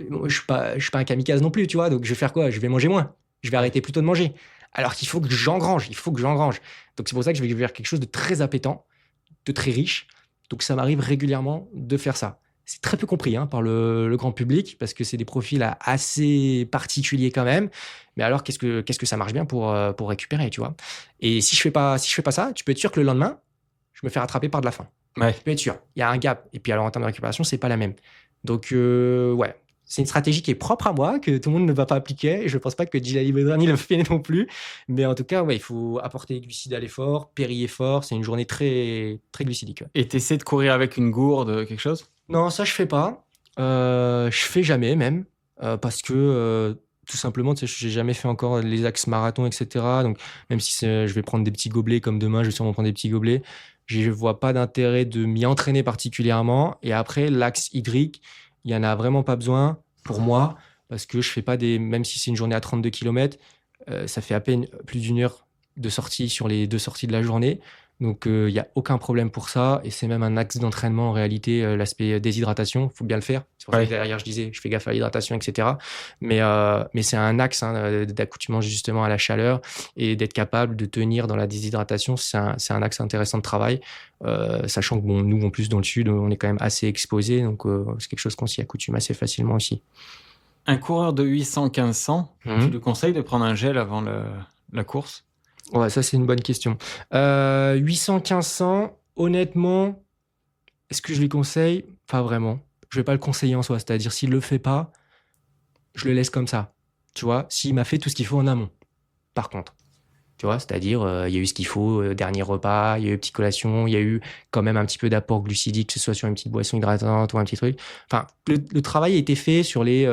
moi, je suis pas un kamikaze non plus, tu vois. Donc, je vais faire quoi? Je vais manger moins. Je vais arrêter plutôt de manger. Alors qu'il faut que j'engrange. Il faut que j'engrange. Donc, c'est pour ça que je vais vers quelque chose de très appétant, de très riche. Donc, ça m'arrive régulièrement de faire ça. C'est très peu compris, hein, par le grand public parce que c'est des profils assez particuliers quand même. Mais alors, qu'est-ce que ça marche bien pour récupérer, tu vois? Et si je fais pas ça, tu peux être sûr que le lendemain, je me fais rattraper par de la faim. Ouais. Tu peux être sûr. Il y a un gap. Et puis alors, en termes de récupération, c'est pas la même. Donc, ouais. C'est une stratégie qui est propre à moi, que tout le monde ne va pas appliquer. Et je pense pas que Djilali Bedrani le fait non plus. Mais en tout cas, ouais, il faut apporter des glucides à l'effort, péri-effort. C'est une journée très, très glucidique, ouais. Et tu essaies de courir avec une gourde, quelque chose? Non, ça, je fais pas. Je fais jamais même, parce que, tout simplement, tu sais, j'ai jamais fait encore les axes marathon et cetera. Donc même si je vais prendre des petits gobelets comme demain, je vais sûrement prendre des petits gobelets, je vois pas d'intérêt de m'y entraîner particulièrement. Et après, l'axe hydrique, il y en a vraiment pas besoin pour moi parce que je fais pas même si c'est une journée à 32 kilomètres, ça fait à peine plus d'1 heure de sortie sur les 2 sorties de la journée. Donc, il y a aucun problème pour ça et c'est même un axe d'entraînement en réalité, l'aspect déshydratation. Il faut bien le faire. C'est pour ça que derrière, je disais, je fais gaffe à l'hydratation, etc. Mais c'est un axe, hein, d'accoutumance justement à la chaleur et d'être capable de tenir dans la déshydratation. C'est un axe intéressant de travail, sachant que bon, nous, en plus, dans le sud, on est quand même assez exposés. Donc, c'est quelque chose qu'on s'y accoutume assez facilement aussi. Un coureur de 800-1500, tu Mhm. lui conseilles de prendre un gel avant la course? Ouais, ça, c'est une bonne question. 800-1500, honnêtement, est-ce que je lui conseille? Pas vraiment. Je vais pas le conseiller en soi. C'est-à-dire, s'il le fait pas, je le laisse comme ça. Tu vois, s'il m'a fait tout ce qu'il faut en amont, par contre. Tu vois, c'est-à-dire, il y a eu ce qu'il faut, dernier repas, il y a eu petite collation, il y a eu quand même un petit peu d'apport glucidique, que ce soit sur une petite boisson hydratante ou un petit truc. Enfin, le travail a été fait sur les,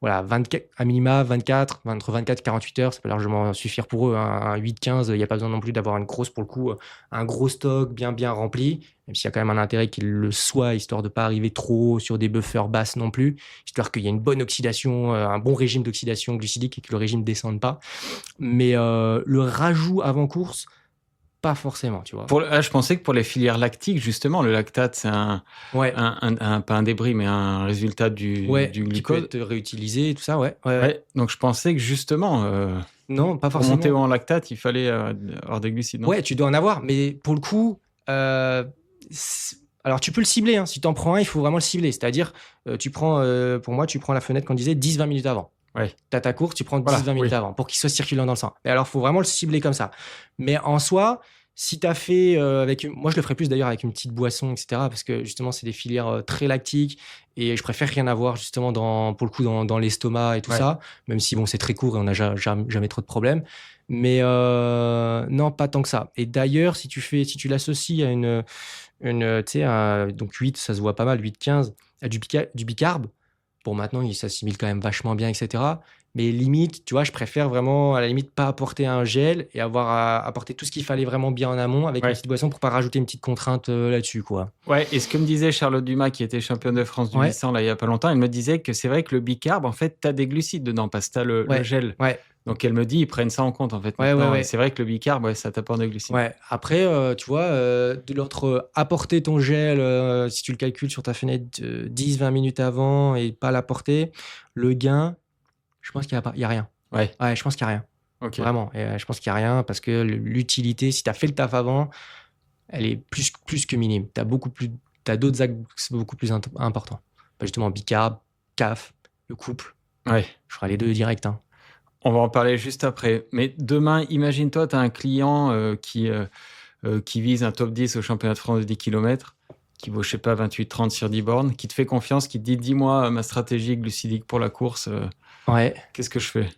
voilà, 24, à minima 24, entre 24 et 48 heures, ça peut largement suffire pour eux. Un 8-15, il n'y a pas besoin non plus d'avoir une grosse, pour le coup, un gros stock bien rempli, même s'il y a quand même un intérêt qu'il le soit, histoire de pas arriver trop sur des buffers basses non plus, histoire qu'il y ait une bonne oxydation, un bon régime d'oxydation glucidique et que le régime ne descende pas. Mais le rajout avant course, pas forcément, tu vois. Je pensais que pour les filières lactiques, justement, le lactate, c'est Ouais, pas un débris, mais un résultat du qui peut glucose. être réutilisé et tout ça, ouais. Ouais, donc je pensais que justement, Non, pas pour monter forcément. en lactate, il fallait avoir des glucides, non? Ouais, tu dois en avoir, mais pour le coup, alors tu peux le cibler, hein. Si tu en prends un, il faut vraiment le cibler. C'est-à-dire, pour moi, tu prends la fenêtre qu'on disait 10-20 minutes avant. Ouais. Tu as ta course, tu prends 10-20 Voilà, minutes oui. avant pour qu'il soit circulant dans le sang. Et alors, il faut vraiment le cibler comme ça. Mais en soi, si tu as fait moi, je le ferais plus d'ailleurs avec une petite boisson, etc. Parce que justement, c'est des filières très lactiques et je préfère rien avoir justement pour le coup dans l'estomac et tout Ouais. ça. Même si bon, c'est très court et on n'a jamais trop de problèmes. Mais non, pas tant que ça. Et d'ailleurs, si tu l'associes à tu sais, donc 8, ça se voit pas mal, 8-15, à du bicarb. Bon, maintenant, il s'assimile quand même vachement bien, etc. Mais limite, tu vois, je préfère vraiment, à la limite, pas apporter un gel et avoir à apporter tout ce qu'il fallait vraiment bien en amont avec une Ouais. petite boisson pour pas rajouter une petite contrainte là-dessus, quoi. Ouais, et ce que me disait Charlotte Dumas, qui était championne de France du Ouais. 800 là, il y a pas longtemps, elle me disait que c'est vrai que le bicarb, en fait, tu as des glucides dedans parce que tu as le Ouais. gel. Ouais. Donc elle me dit, ils prennent ça en compte, en fait. Ouais, Maintenant. ouais. Et c'est vrai que le bicarb, ouais, ça t'apporte des glucides. Ouais, après, tu vois, de l'autre, apporter ton gel, si tu le calcules sur ta fenêtre 10-20 minutes avant et pas l'apporter, le gain, je pense qu'il y a rien. Ouais. Ouais, je pense qu'il y a rien. Ok. Vraiment. Et, je pense qu'il y a rien parce que l'utilité, si tu as fait le taf avant, elle est plus que minime. T'as d'autres axes beaucoup plus importants. Bah, justement, bicarb, CAF, le couple. Ouais. Je ferai les deux direct, hein. On va en parler juste après. Mais demain, imagine-toi, tu as un client qui vise un top 10 au championnat de France de 10 km, qui vaut, je sais pas, 28-30 sur 10 bornes, qui te fait confiance, qui te dit, dis-moi ma stratégie glucidique pour la course. Ouais. Qu'est-ce que je fais?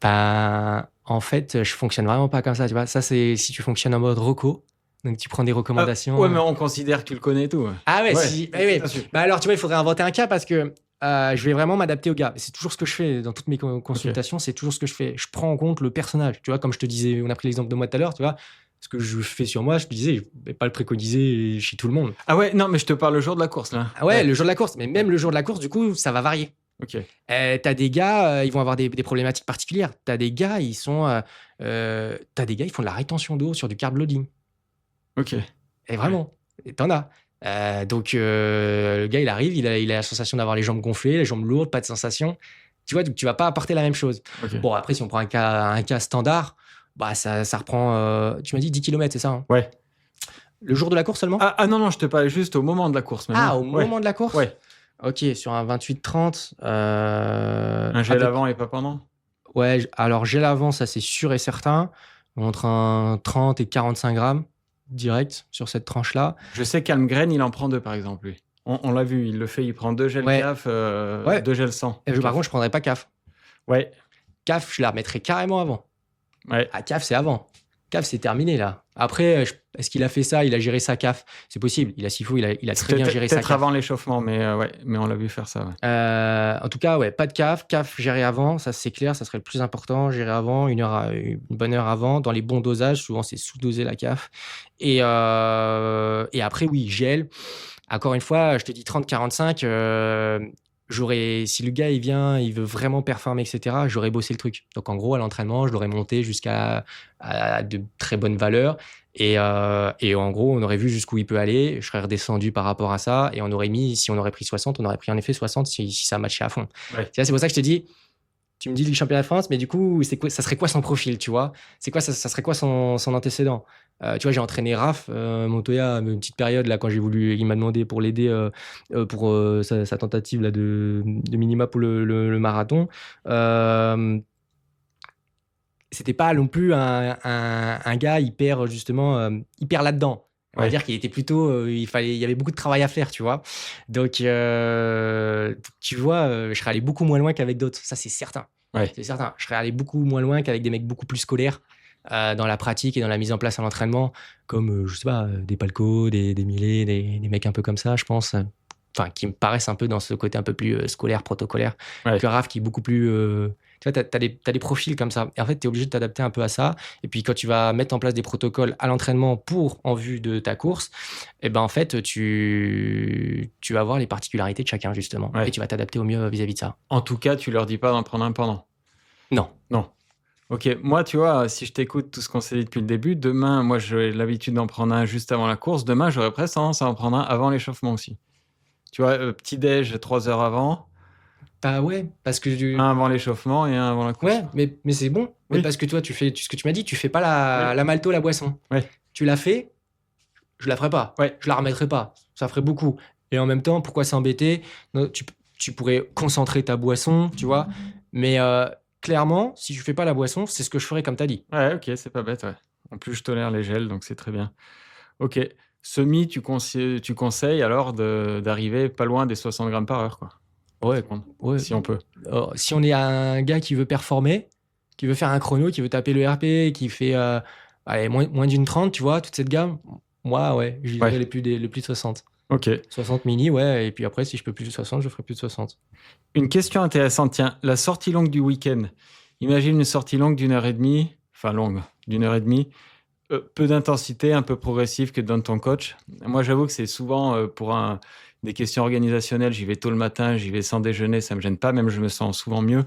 Bah, en fait, je fonctionne vraiment pas comme ça, tu vois. Ça, c'est si tu fonctionnes en mode reco. Donc, tu prends des recommandations. Ouais, mais on considère que tu le connais et tout. Ah ouais, Ouais, si. Ouais. bien sûr. Bah alors, tu vois, il faudrait inventer un cas parce que je vais vraiment m'adapter au gars. C'est toujours ce que je fais dans toutes mes consultations. C'est toujours ce que je fais. Je prends en compte le personnage. Tu vois, comme je te disais, on a pris l'exemple de moi tout à l'heure, tu vois. Ce que je fais sur moi, je te disais, je vais pas le préconiser chez tout le monde. Ah ouais, non, mais je te parle le jour de la course, là. Ah ouais, le jour de la course. Mais même le jour de la course, du coup, ça va varier. Ok. T'as des gars, ils vont avoir des problématiques particulières. T'as des gars, ils font de la rétention d'eau sur du carb loading. Ok. Et vraiment, et t'en as. Donc, le gars, il arrive, il a la sensation d'avoir les jambes gonflées, les jambes lourdes, pas de sensation. Tu vois, donc tu vas pas apporter la même chose. Ok. Bon, après, si on prend un cas standard, bah, ça reprend, tu m'as dit 10 km, c'est ça, hein? Ouais. Le jour de la course seulement? Non, je te parlais juste au moment de la course. Maintenant. Ah, au moment de la course? Ouais. Ok, sur un 28-30. Un gel avant et pas pendant? Ouais, alors gel avant, ça c'est sûr et certain. Entre un 30 et 45 grammes direct sur cette tranche-là. Je sais qu'Almgren, il en prend 2, par exemple, lui. On l'a vu, il le fait, il prend 2 gels Ouais. CAF, Ouais. 2 gels sang. Et par contre, je prendrais pas CAF. Ouais. CAF, je la remettrais carrément avant. Ouais. Ah, CAF, c'est avant. CAF, c'est terminé, là. Après, est-ce qu'il a fait ça? Il a géré sa CAF? C'est possible. S'il faut, il a très bien géré sa Peut-être CAF. avant l'échauffement, mais on l'a vu faire ça. Ouais. En tout cas, ouais, pas de CAF. CAF géré avant, ça c'est clair, ça serait le plus important. Géré avant, une bonne heure avant, dans les bons dosages. Souvent, c'est sous-dosé la CAF. Et après, oui, gel. Encore une fois, je te dis 30-45. Si le gars il vient, il veut vraiment performer, etc., j'aurais bossé le truc. Donc en gros, à l'entraînement, je l'aurais monté jusqu'à de très bonnes valeurs. Et en gros, on aurait vu jusqu'où il peut aller. Je serais redescendu par rapport à ça. Et si on aurait pris 60, on aurait pris en effet 60 si ça matchait à fond. Ouais. C'est pour ça que je te dis, tu me dis Ligue Championnat de France, mais du coup, ça serait quoi son profil, tu vois? C'est quoi, ça serait quoi son antécédent? Tu vois, j'ai entraîné Raph Montoya à une petite période là quand il m'a demandé pour l'aider pour sa tentative là de minima pour le marathon. C'était pas non plus un gars hyper justement hyper là-dedans. On va Ouais. dire qu'il était plutôt, il y avait beaucoup de travail à faire, tu vois. Donc, tu vois, je serais allé beaucoup moins loin qu'avec d'autres. Ça, c'est certain. Ouais. C'est certain. Je serais allé beaucoup moins loin qu'avec des mecs beaucoup plus scolaires dans la pratique et dans la mise en place à l'entraînement, comme je sais pas, des Palco, des Millet, des mecs un peu comme ça, je pense. Enfin, qui me paraissent un peu dans ce côté un peu plus scolaire, protocolaire, Ouais. que Raph qui est beaucoup plus. Tu vois, t'as des profils comme ça. Et en fait, tu es obligé de t'adapter un peu à ça. Et puis, quand tu vas mettre en place des protocoles à l'entraînement en vue de ta course, et ben en fait, tu vas voir les particularités de chacun, justement. Ouais. Et tu vas t'adapter au mieux vis-à-vis de ça. En tout cas, tu leur dis pas d'en prendre un pendant. Non. Non. Ok, moi, tu vois, si je t'écoute tout ce qu'on s'est dit depuis le début, demain, moi, j'ai l'habitude d'en prendre un juste avant la course. Demain, j'aurais presque tendance à en prendre un avant l'échauffement aussi. Tu vois, petit-déj 3 heures avant, Bah ouais, parce que un avant l'échauffement et un avant la course. ouais, mais c'est bon. Mais Oui. parce que toi, tu fais ce que tu m'as dit, tu fais pas la malto, la boisson. Ouais. Tu l'as fait, je la ferai pas. Ouais. Je la remettrai pas. Ça ferait beaucoup. Et en même temps, pourquoi s'embêter? Non, tu pourrais concentrer ta boisson, tu vois. Mais clairement, si je fais pas la boisson, c'est ce que je ferais comme tu as dit. Ouais, ok, c'est pas bête, ouais. En plus, je tolère les gels, donc c'est très bien. Ok. Semi, tu conseilles alors d'arriver pas loin des 60 grammes par heure, quoi. Ouais, ouais. Si on peut. Si on est un gars qui veut performer, qui veut faire un chrono, qui veut taper le RP, qui fait allez, moins d'une 30, tu vois, toute cette gamme, moi, ouais, j'y Ouais. vais le plus de 60. Ok. 60 mini, ouais, et puis après, si je peux plus de 60, je ferai plus de 60. Une question intéressante, tiens, la sortie longue du week-end. Imagine une sortie longue d'1 heure et demie, enfin longue, d'1 heure et demie, peu d'intensité, un peu progressive que donne ton coach. Moi, j'avoue que c'est souvent pour des questions organisationnelles, j'y vais tôt le matin, j'y vais sans déjeuner, ça me gêne pas, même je me sens souvent mieux.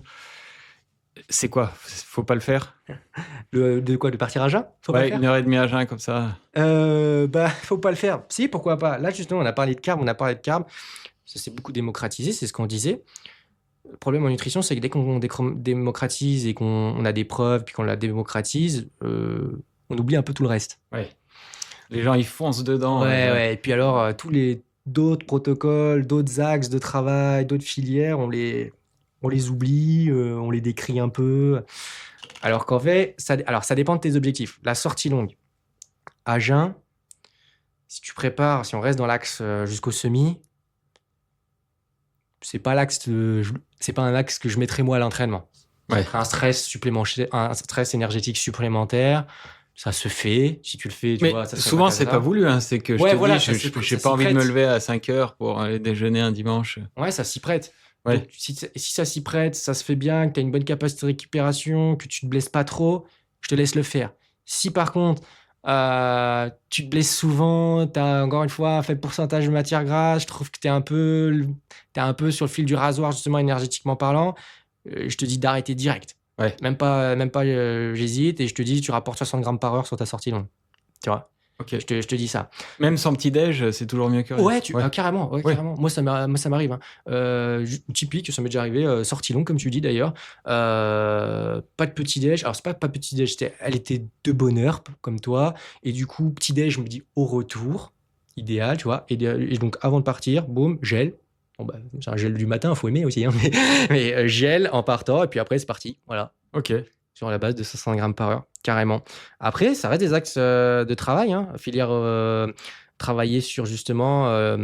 C'est quoi? Faut pas le faire? De quoi? De partir à jeun? Faut pas Ouais, le faire? 1 heure et demie à jeun comme ça. Bah, faut pas le faire. Si, pourquoi pas? Là, justement, on a parlé de carbs. Ça s'est beaucoup démocratisé, c'est ce qu'on disait. Le problème en nutrition, c'est que dès qu'on démocratise et qu'on a des preuves, puis qu'on la démocratise, on oublie un peu tout le reste. Ouais. Les gens, ils foncent dedans. Ouais. Et puis alors, tous les d'autres protocoles, d'autres axes de travail, d'autres filières, on les oublie, on les décrit un peu. Alors qu'en fait, ça dépend de tes objectifs. La sortie longue, à jeun, si on reste dans l'axe jusqu'au semi, c'est pas un axe que je mettrais moi à l'entraînement. Ouais. Un stress supplémentaire, un stress énergétique supplémentaire, ça se fait. Si tu le fais, tu Mais vois, ça se fait souvent, pas c'est comme pas ça. voulu. Hein. C'est que je Ouais, te voilà, dis, ça j'ai s'y pas envie de prête. me lever à 5 heures pour aller déjeuner un dimanche. Ouais, ça s'y prête. Ouais. Donc, si ça s'y prête, ça se fait bien, que tu as une bonne capacité de récupération, que tu te blesses pas trop, je te laisse le faire. Si par contre, tu te blesses souvent, tu as encore une fois un faible pourcentage de matière grasse, je trouve que tu es un peu sur le fil du rasoir, justement, énergétiquement parlant, je te dis d'arrêter direct. Ouais. Même pas j'hésite et je te dis, tu rapportes 60 grammes par heure sur ta sortie longue. Tu vois? Ok. Je te dis ça. Même sans petit-déj, c'est toujours mieux que rien. Ouais, carrément. Carrément. Moi, ça m'arrive. Typique, ça m'est déjà arrivé. Sortie longue, comme tu dis d'ailleurs. Pas de petit-déj. Alors, c'est pas petit-déj. Elle était de bonne heure, comme toi. Et du coup, petit-déj, je me dis au retour. Idéal, tu vois. Et donc, avant de partir, boum, gel. Bon, bah, c'est un gel du matin, il faut aimer aussi. Hein, mais gel en partant. Et puis après, c'est parti. Voilà. Ok. Sur la base de 500 grammes par heure, carrément. Après, ça reste des axes de travail, hein. Filière travailler sur justement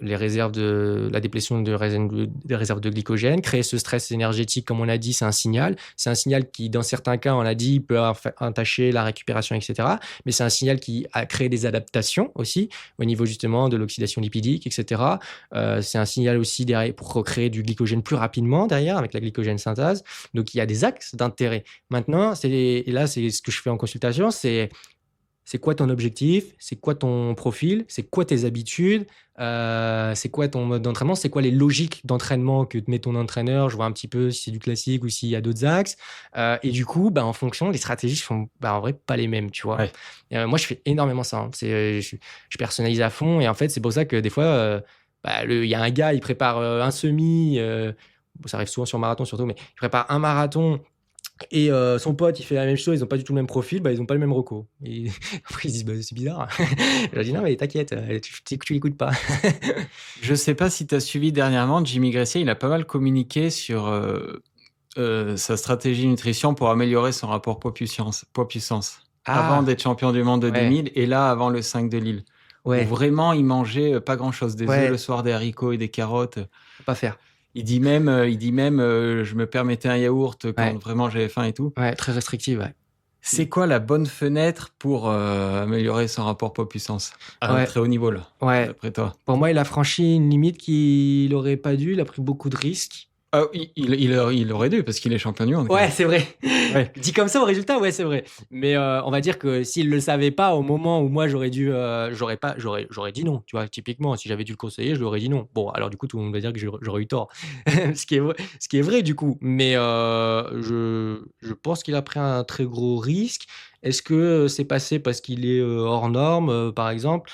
les réserves la déplétion des réserves de glycogène, créer ce stress énergétique, comme on a dit, c'est un signal. C'est un signal qui, dans certains cas, on l'a dit, peut entacher la récupération, etc. Mais c'est un signal qui a créé des adaptations aussi, au niveau justement de l'oxydation lipidique, etc. C'est un signal aussi derrière pour recréer du glycogène plus rapidement derrière, avec la glycogène synthase. Donc, il y a des axes d'intérêt. Maintenant, et là, c'est ce que je fais en consultation, c'est quoi ton objectif? C'est quoi ton profil? C'est quoi tes habitudes? C'est quoi ton mode d'entraînement? C'est quoi les logiques d'entraînement que te met ton entraîneur? Je vois un petit peu si c'est du classique ou s'il y a d'autres axes. Et du coup, en fonction, les stratégies sont en vrai pas les mêmes, tu vois. Ouais. Moi, je fais énormément ça. Hein. Je personnalise à fond. Et en fait, c'est pour ça que des fois, il y a un gars, il prépare un semi. ça arrive souvent sur marathon surtout, mais il prépare un marathon et son pote, il fait la même chose, ils n'ont pas du tout le même profil, ils n'ont pas le même reco. Et après, ils se disent, c'est bizarre. Je leur dis, non, mais t'inquiète, tu l'écoutes pas. Je sais pas si tu as suivi dernièrement, Jimmy Gressier, il a pas mal communiqué sur sa stratégie nutrition pour améliorer son rapport poids-puissance. Avant d'être champion du monde de 2000 et là, avant le 5 de Lille. Où vraiment, il mangeait pas grand-chose. Des œufs le soir, des haricots et des carottes. Faut pas faire. Il dit même, je me permettais un yaourt quand vraiment j'avais faim et tout. Ouais, très restrictive, ouais. C'est quoi la bonne fenêtre pour améliorer son rapport poids-puissance à un très haut niveau, là, d'après toi? Pour moi, il a franchi une limite qu'il n'aurait pas dû. Il a pris beaucoup de risques. Ah, il aurait dû, parce qu'il est champion du monde. Ouais, c'est vrai. Dit comme ça, au résultat, ouais, c'est vrai. Mais on va dire que s'il le savait pas, au moment où moi j'aurais dû, j'aurais dit non. Tu vois, typiquement, si j'avais dû le conseiller, je lui aurais dit non. Bon, alors du coup, tout le monde va dire que j'aurais eu tort. Ce qui est vrai du coup. Mais je pense qu'il a pris un très gros risque. Est-ce que c'est passé parce qu'il est hors norme, par exemple?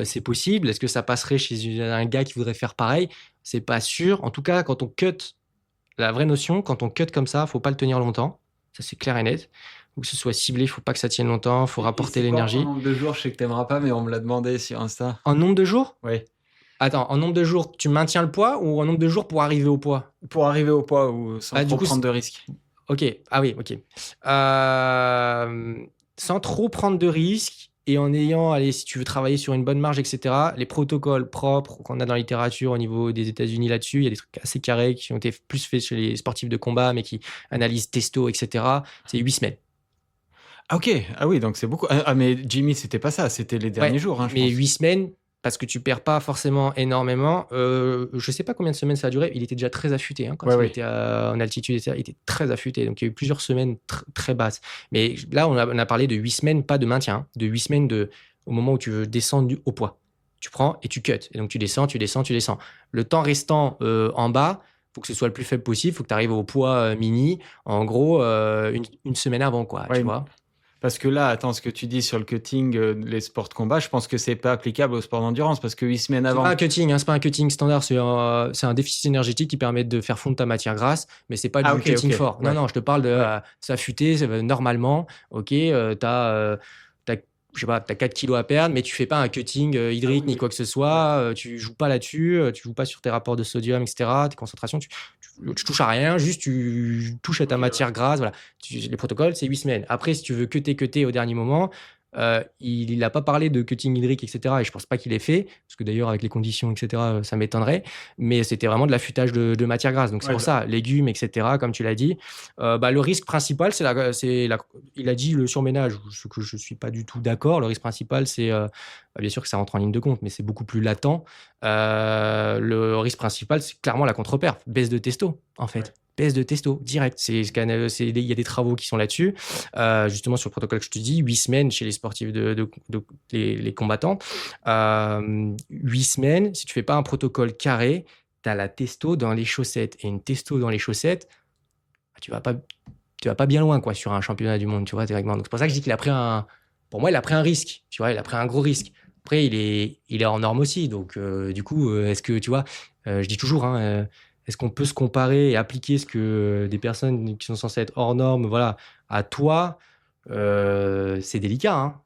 C'est possible. Est-ce que ça passerait chez un gars qui voudrait faire pareil? C'est pas sûr. En tout cas, quand on cut, la vraie notion, quand on cut comme ça, faut pas le tenir longtemps. Ça, c'est clair et net. Faut que ce soit ciblé, faut pas que ça tienne longtemps, faut rapporter l'énergie. En nombre de jours, je sais que t'aimeras pas, mais on me l'a demandé sur Insta. En nombre de jours? Oui. Attends, en nombre de jours, tu maintiens le poids ou en nombre de jours pour arriver au poids? Pour arriver au poids ou sans trop prendre de risques. Ok, ah oui, ok. Sans trop prendre de risques et en ayant, allez, si tu veux travailler sur une bonne marge, etc., les protocoles propres qu'on a dans la littérature au niveau des États-Unis là-dessus, il y a des trucs assez carrés qui ont été plus faits chez les sportifs de combat, mais qui analysent testo, etc., c'est 8 semaines. Ah, ok, ah oui, donc c'est beaucoup. Ah, mais Jimmy, c'était pas ça, c'était les derniers jours, hein, je mais pense. 8 semaines, parce que tu perds pas forcément énormément. Je sais pas combien de semaines ça a duré. Il était déjà très affûté quand il était en altitude, etc. Il était très affûté. Donc il y a eu plusieurs semaines très basses. Mais là, on a parlé de 8 semaines, pas de maintien, de 8 semaines au moment où tu veux descendre au poids. Tu prends et tu cut. Et donc tu descends. Le temps restant en bas, faut que ce soit le plus faible possible. Faut que tu arrives au poids mini. En gros, une semaine avant, quoi. Tu vois. Parce que là, attends, ce que tu dis sur le cutting, les sports de combat, je pense que c'est pas applicable au sport d'endurance parce que 8 semaines avant. C'est pas un cutting standard, c'est un déficit énergétique qui permet de faire fondre ta matière grasse, mais c'est pas du cutting fort. Ouais. Non, je te parle de s'affûter normalement. Ok, t'as 4 kilos à perdre, mais tu fais pas un cutting hydrique ni quoi que ce soit. Tu joues pas là-dessus, tu joues pas sur tes rapports de sodium, etc. Tes concentrations, tu touches à rien, juste tu touches à ta matière grasse. Voilà. Les protocoles, c'est 8 semaines. Après, si tu veux cutter au dernier moment, il n'a pas parlé de cutting hydrique, etc. Et je pense pas qu'il l'ait fait, parce que d'ailleurs, avec les conditions, etc., ça m'étonnerait. Mais c'était vraiment de l'affûtage de matière grasse. Donc c'est pour ça, légumes, etc., comme tu l'as dit. Le risque principal, il a dit le surménage, ce que je suis pas du tout d'accord. Le risque principal, c'est bien sûr que ça rentre en ligne de compte, mais c'est beaucoup plus latent. Le risque principal, c'est clairement la contre-perf, baisse de testo, en fait. Ouais. Baisse de testo, direct. Il y a des travaux qui sont là-dessus, justement sur le protocole que je te dis, 8 semaines chez les sportifs, les combattants. 8 semaines, si tu fais pas un protocole carré, tu as la testo dans les chaussettes. Et une testo dans les chaussettes, tu vas pas bien loin quoi, sur un championnat du monde, tu vois, directement. Donc c'est pour ça que je dis qu'il a pris pour moi, il a pris un risque, tu vois, il a pris un gros risque. Après, il est en norme aussi. Donc, du coup, est-ce que, tu vois, je dis toujours, est-ce qu'on peut se comparer et appliquer ce que des personnes qui sont censées être hors normes, voilà, à toi? C'est délicat.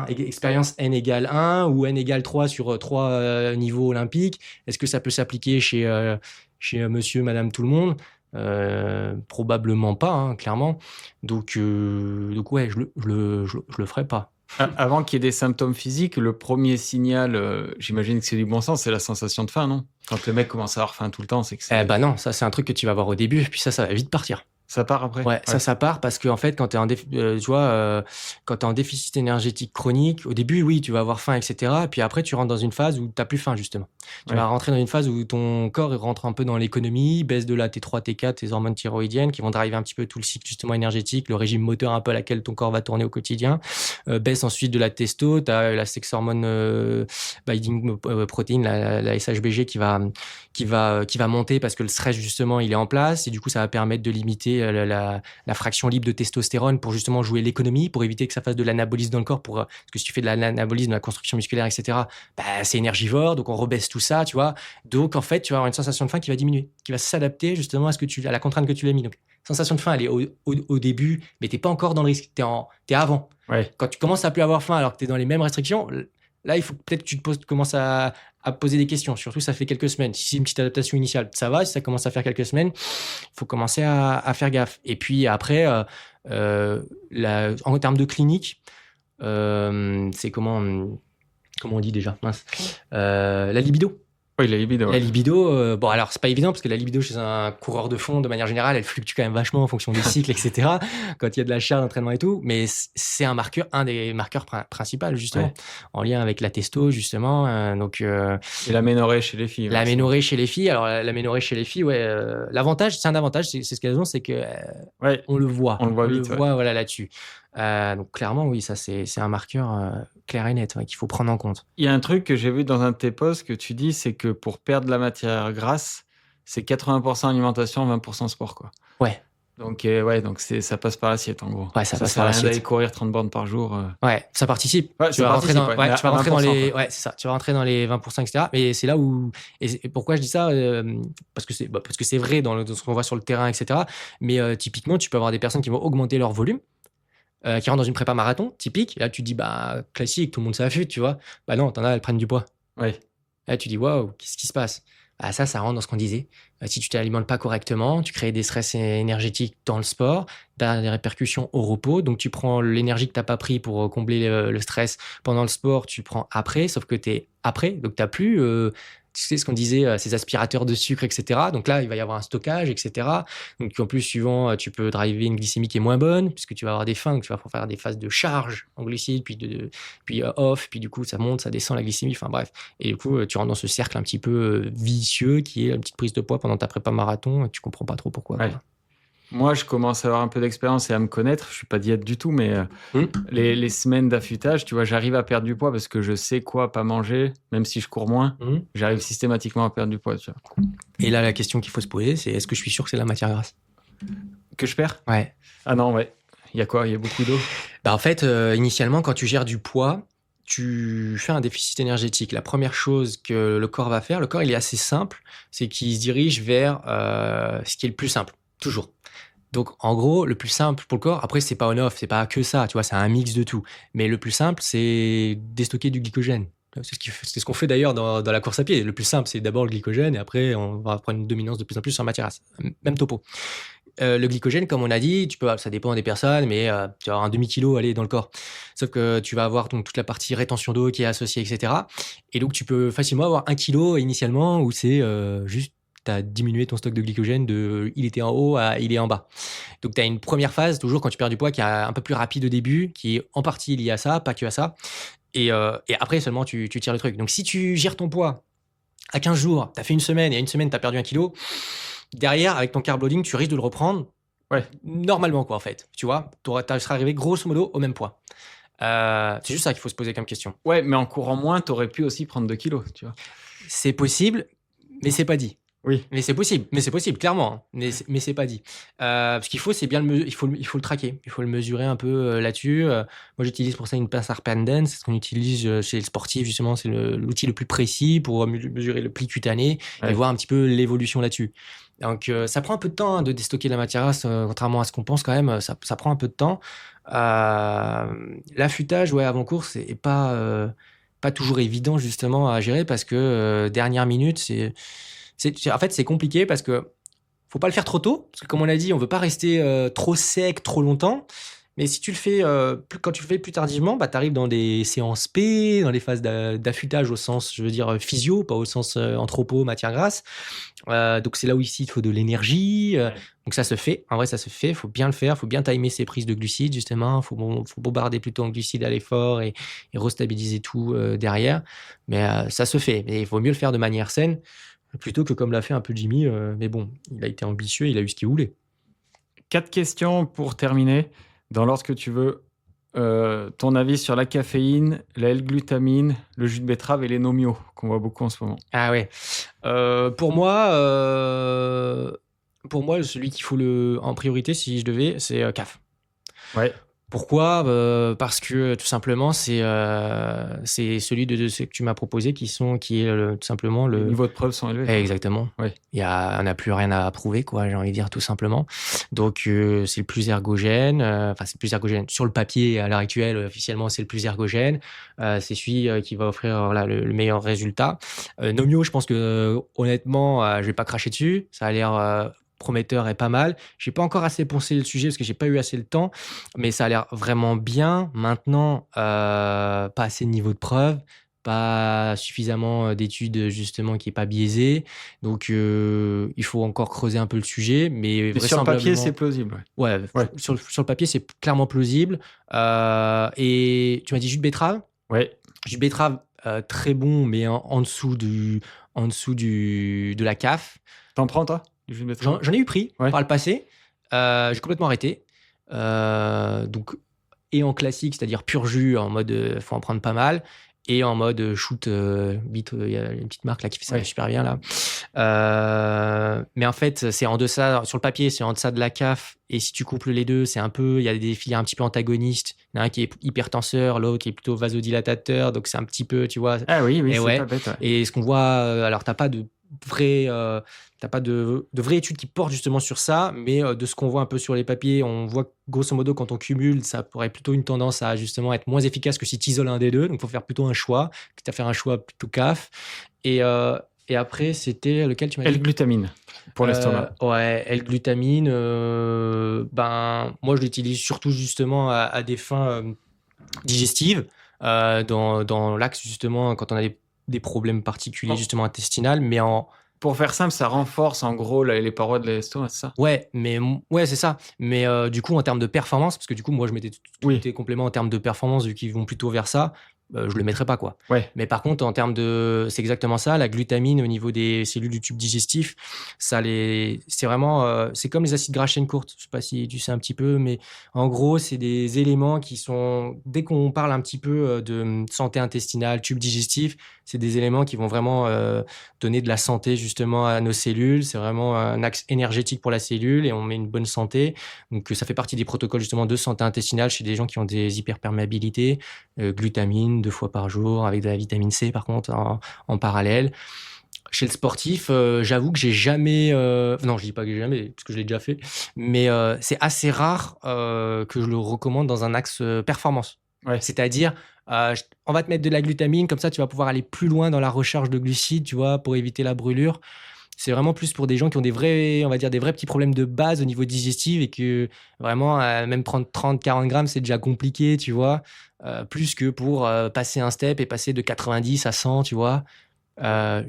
Expérience N égale 1 ou N égale 3 sur 3 niveaux olympiques. Est-ce que ça peut s'appliquer chez monsieur, madame, tout le monde? Probablement pas, clairement. Donc ouais, je le ferai pas. Avant qu'il y ait des symptômes physiques, le premier signal, j'imagine que c'est du bon sens, c'est la sensation de faim, non? Quand le mec commence à avoir faim tout le temps, c'est que c'est... non, ça c'est un truc que tu vas voir au début, puis ça va vite partir. Ça part après? Ouais, ça part parce qu'en fait, quand tu es en déficit énergétique chronique, au début, oui, tu vas avoir faim, etc. Puis après, tu rentres dans une phase où tu n'as plus faim, justement. Tu vas rentrer dans une phase où ton corps rentre un peu dans l'économie, baisse de la T3, T4, tes hormones thyroïdiennes qui vont driver un petit peu tout le cycle, justement, énergétique, le régime moteur un peu à laquelle ton corps va tourner au quotidien. Baisse ensuite de la testo, tu as la sex hormone binding protein, la SHBG qui va monter parce que le stress, justement, il est en place et du coup, ça va permettre de limiter la fraction libre de testostérone pour justement jouer l'économie, pour éviter que ça fasse de l'anabolisme dans le corps. Parce que si tu fais de l'anabolisme, de la construction musculaire, etc., c'est énergivore, donc on rebaisse tout ça, tu vois. Donc, en fait, tu vas avoir une sensation de faim qui va diminuer, qui va s'adapter justement à la contrainte que tu lui as mis. Donc, sensation de faim, elle est au début, mais tu n'es pas encore dans le risque, tu es avant. Ouais. Quand tu commences à plus avoir faim alors que tu es dans les mêmes restrictions, là, il faut peut-être que tu commences à poser des questions. Surtout, ça fait quelques semaines. Si c'est une petite adaptation initiale, ça va. Si ça commence à faire quelques semaines, il faut commencer à faire gaffe. Et puis après, en termes de clinique, c'est comment on dit déjà, mince. La libido. Oui, la libido. La libido, alors c'est pas évident parce que la libido chez un coureur de fond, de manière générale, elle fluctue quand même vachement en fonction des cycles, etc. Quand il y a de la charge d'entraînement et tout, mais c'est un des marqueurs principaux justement, en lien avec la testo justement. Et l'aménorrhée chez les filles. L'aménorrhée chez les filles. Alors l'aménorrhée chez les filles, l'avantage, c'est un avantage, c'est ce qu'elles ont, c'est que on le voit, voilà là-dessus. Donc clairement, oui, ça c'est un marqueur clair et net qu'il faut prendre en compte. Il y a un truc que j'ai vu dans un de tes posts que tu dis, c'est que pour perdre de la matière grasse, c'est 80% alimentation, 20% sport, quoi. Ouais. Donc ça passe par l'assiette en gros. Ouais, ça passe par l'assiette. D'aller courir 30 bornes par jour. Ouais, ça participe. Tu vas rentrer dans les 20%, etc. Mais c'est là où et pourquoi je dis ça parce que c'est vrai dans ce qu'on voit sur le terrain, etc. Mais typiquement, tu peux avoir des personnes qui vont augmenter leur volume. Qui rentrent dans une prépa marathon, typique. Et là, tu dis, classique, tout le monde s'affûte, tu vois. Non, t'en as, elles prennent du poids. Ouais. Là, tu dis, waouh, qu'est-ce qui se passe? Ça rentre dans ce qu'on disait. Si tu t'alimentes pas correctement, tu crées des stress énergétiques dans le sport, tu as des répercussions au repos. Donc, tu prends l'énergie que tu n'as pas pris pour combler le stress pendant le sport, tu prends après, sauf que tu es après. Donc, tu n'as plus, tu sais ce qu'on disait, ces aspirateurs de sucre, etc. Donc là, il va y avoir un stockage, etc. Donc, en plus, suivant, tu peux driver une glycémie qui est moins bonne, puisque tu vas avoir des fins, donc tu vas faire des phases de charge en glucides, puis off, puis du coup, ça monte, ça descend la glycémie, enfin bref. Et du coup, tu rentres dans ce cercle un petit peu vicieux qui est une petite prise de poids pendant ta prépa marathon, et tu comprends pas trop pourquoi. Ouais. Moi, je commence à avoir un peu d'expérience et à me connaître. Je suis pas diète du tout, mais les semaines d'affûtage, tu vois, j'arrive à perdre du poids parce que je sais quoi pas manger, même si je cours moins. J'arrive systématiquement à perdre du poids, tu vois. Et là, la question qu'il faut se poser, c'est est-ce que je suis sûr que c'est la matière grasse que je perds? Ouais. Ah non, ouais. Il y a quoi? Il y a beaucoup d'eau? En fait, initialement, quand tu gères du poids, tu fais un déficit énergétique. La première chose que le corps va faire, le corps, il est assez simple, c'est qu'il se dirige vers ce qui est le plus simple, toujours. Donc, en gros, le plus simple pour le corps, après, c'est pas on-off, c'est pas que ça, tu vois, c'est un mix de tout. Mais le plus simple, c'est déstocker du glycogène. C'est ce qu'on fait d'ailleurs dans la course à pied. Le plus simple, c'est d'abord le glycogène et après, on va prendre une dominance de plus en plus sur matière grasse. Même topo. Le glycogène, comme on a dit, ça dépend des personnes, mais tu vas avoir un demi-kilo dans le corps. Sauf que tu vas avoir donc toute la partie rétention d'eau qui est associée, etc. Et donc, tu peux facilement avoir 1 kilo initialement où c'est juste tu as diminué ton stock de glycogène il était en haut à il est en bas. Donc, tu as une première phase, toujours quand tu perds du poids, qui est un peu plus rapide au début, qui est en partie liée à ça, pas que à ça. Et après, seulement, tu tires le truc. Donc, si tu gères ton poids à 15 jours, tu as fait une semaine, et à une semaine, tu as perdu 1 kilo, derrière, avec ton carb loading, tu risques de le reprendre normalement, quoi, en fait. Tu vois, tu seras arrivé grosso modo au même poids. C'est juste ça qu'il faut se poser comme question. Ouais, mais en courant moins, tu aurais pu aussi prendre 2 kilos, tu vois. C'est possible, mais c'est pas dit. Oui. Mais c'est possible, clairement. Hein. Mais c'est pas dit. Ce qu'il faut, c'est bien il faut le traquer. Il faut le mesurer un peu là-dessus. Moi, j'utilise pour ça une pince Arpenden. C'est ce qu'on utilise chez les sportifs, justement. C'est l'outil le plus précis pour mesurer le pli cutané et voir un petit peu l'évolution là-dessus. Donc, ça prend un peu de temps de déstocker la matière grasse, contrairement à ce qu'on pense quand même. Ça prend un peu de temps. L'affûtage, avant course, c'est pas toujours évident, justement, à gérer parce que dernière minute, en fait, c'est compliqué parce que faut pas le faire trop tôt, parce que comme on l'a dit, on veut pas rester trop sec trop longtemps. Mais si tu le fais quand tu le fais plus tardivement, tu arrives dans des séances P, dans des phases d'affûtage au sens, je veux dire physio, pas au sens anthropo, matière grasse. Donc c'est là où ici il faut de l'énergie. Donc ça se fait. En vrai, ça se fait. Faut bien le faire. Faut bien timer ses prises de glucides justement. Faut bombarder plutôt en glucides à l'effort et restabiliser tout derrière. Mais ça se fait. Mais il vaut mieux le faire de manière saine. Plutôt que comme l'a fait un peu Jimmy, mais bon, il a été ambitieux, il a eu ce qu'il voulait. 4 questions pour terminer, dans l'ordre que tu veux. Ton avis sur la caféine, la L-glutamine, le jus de betterave et les nomios, qu'on voit beaucoup en ce moment. Ah ouais. Pour moi, pour moi, celui qu'il faut en priorité, si je devais, c'est CAF. Ouais. Pourquoi? Parce que tout simplement, c'est celui de ce que tu m'as proposé qui est tout simplement Les le. niveaux de preuves sont élevés. Exactement. Ouais. On n'a plus rien à prouver, quoi, j'ai envie de dire tout simplement. Donc, c'est le plus ergogène. C'est le plus ergogène. Sur le papier, à l'heure actuelle, officiellement, c'est le plus ergogène. C'est celui qui va offrir voilà, le meilleur résultat. Nomio, je pense que honnêtement, je vais pas cracher dessus. Ça a l'air prometteur et pas mal. J'ai pas encore assez poncé le sujet parce que j'ai pas eu assez le temps, mais ça a l'air vraiment bien. Maintenant, pas assez de niveau de preuve, pas suffisamment d'études justement qui est pas biaisé. Donc, il faut encore creuser un peu le sujet, mais sur le papier, vraisemblablement. c'est plausible. Ouais, Ouais. sur le papier, c'est clairement plausible. Et tu m'as dit jus de betterave? Ouais. Jus de betterave, très bon, mais en dessous de la CAF. T'en prends, toi, du jus de betterave? J'en ai eu pris Ouais. par le passé. J'ai complètement arrêté. Donc, et en classique, c'est-à-dire pur jus, en mode faut en prendre pas mal, et en mode shoot, il y a une petite marque là qui fait ça Ouais. super bien là. Mais en fait, c'est en deçà, sur le papier, c'est en deçà de la CAF, et si tu couples les deux, il y a des filières un petit peu antagonistes. Il y en a un qui est hypertenseur, l'autre qui est plutôt vasodilatateur, donc c'est un petit peu, tu vois. Ah oui, Et c'est ouais. pas bête. Ouais. Et ce qu'on voit, alors t'as pas de vraies études qui portent justement sur ça, mais de ce qu'on voit un peu sur les papiers, on voit que, grosso modo, quand on cumule, ça pourrait plutôt une tendance à justement être moins efficace que si tu isoles un des deux. Donc, il faut faire plutôt un choix, quitte à faire un choix plutôt CAF. Et après, c'était lequel tu m'as dit? L-glutamine pour l'estomac. Ouais, L-glutamine. Moi, je l'utilise surtout justement à des fins digestives, dans l'axe justement quand on a des problèmes particuliers justement intestinaux, mais Pour faire simple, ça renforce en gros les parois de l'estomac, c'est ça? Ouais, c'est ça. Mais du coup, en termes de performance, parce que du coup, moi, je mettais tous tes compléments en termes de performance, vu qu'ils vont plutôt vers ça, je le mettrais pas, quoi. Ouais. Mais par contre, en termes c'est exactement ça, la glutamine au niveau des cellules du tube digestif, c'est vraiment, c'est comme les acides gras chaîne courte. Je sais pas si tu sais un petit peu, mais en gros, c'est des éléments qui sont, dès qu'on parle un petit peu de santé intestinale, tube digestif, c'est des éléments qui vont vraiment donner de la santé justement à nos cellules. C'est vraiment un axe énergétique pour la cellule et on met une bonne santé. Donc, ça fait partie des protocoles justement de santé intestinale chez des gens qui ont des hyperperméabilités. Glutamine 2 fois par jour avec de la vitamine C par contre en parallèle. Chez le sportif, j'avoue que j'ai jamais... non, je dis pas que j'ai jamais, parce que je l'ai déjà fait, mais c'est assez rare que je le recommande dans un axe performance. Ouais. C'est-à-dire, on va te mettre de la glutamine, comme ça tu vas pouvoir aller plus loin dans la recharge de glucides, tu vois, pour éviter la brûlure. C'est vraiment plus pour des gens qui ont des vrais petits problèmes de base au niveau digestif et que vraiment, même prendre 30-40 grammes, c'est déjà compliqué, tu vois. Plus que pour passer un step et passer de 90 à 100, tu vois.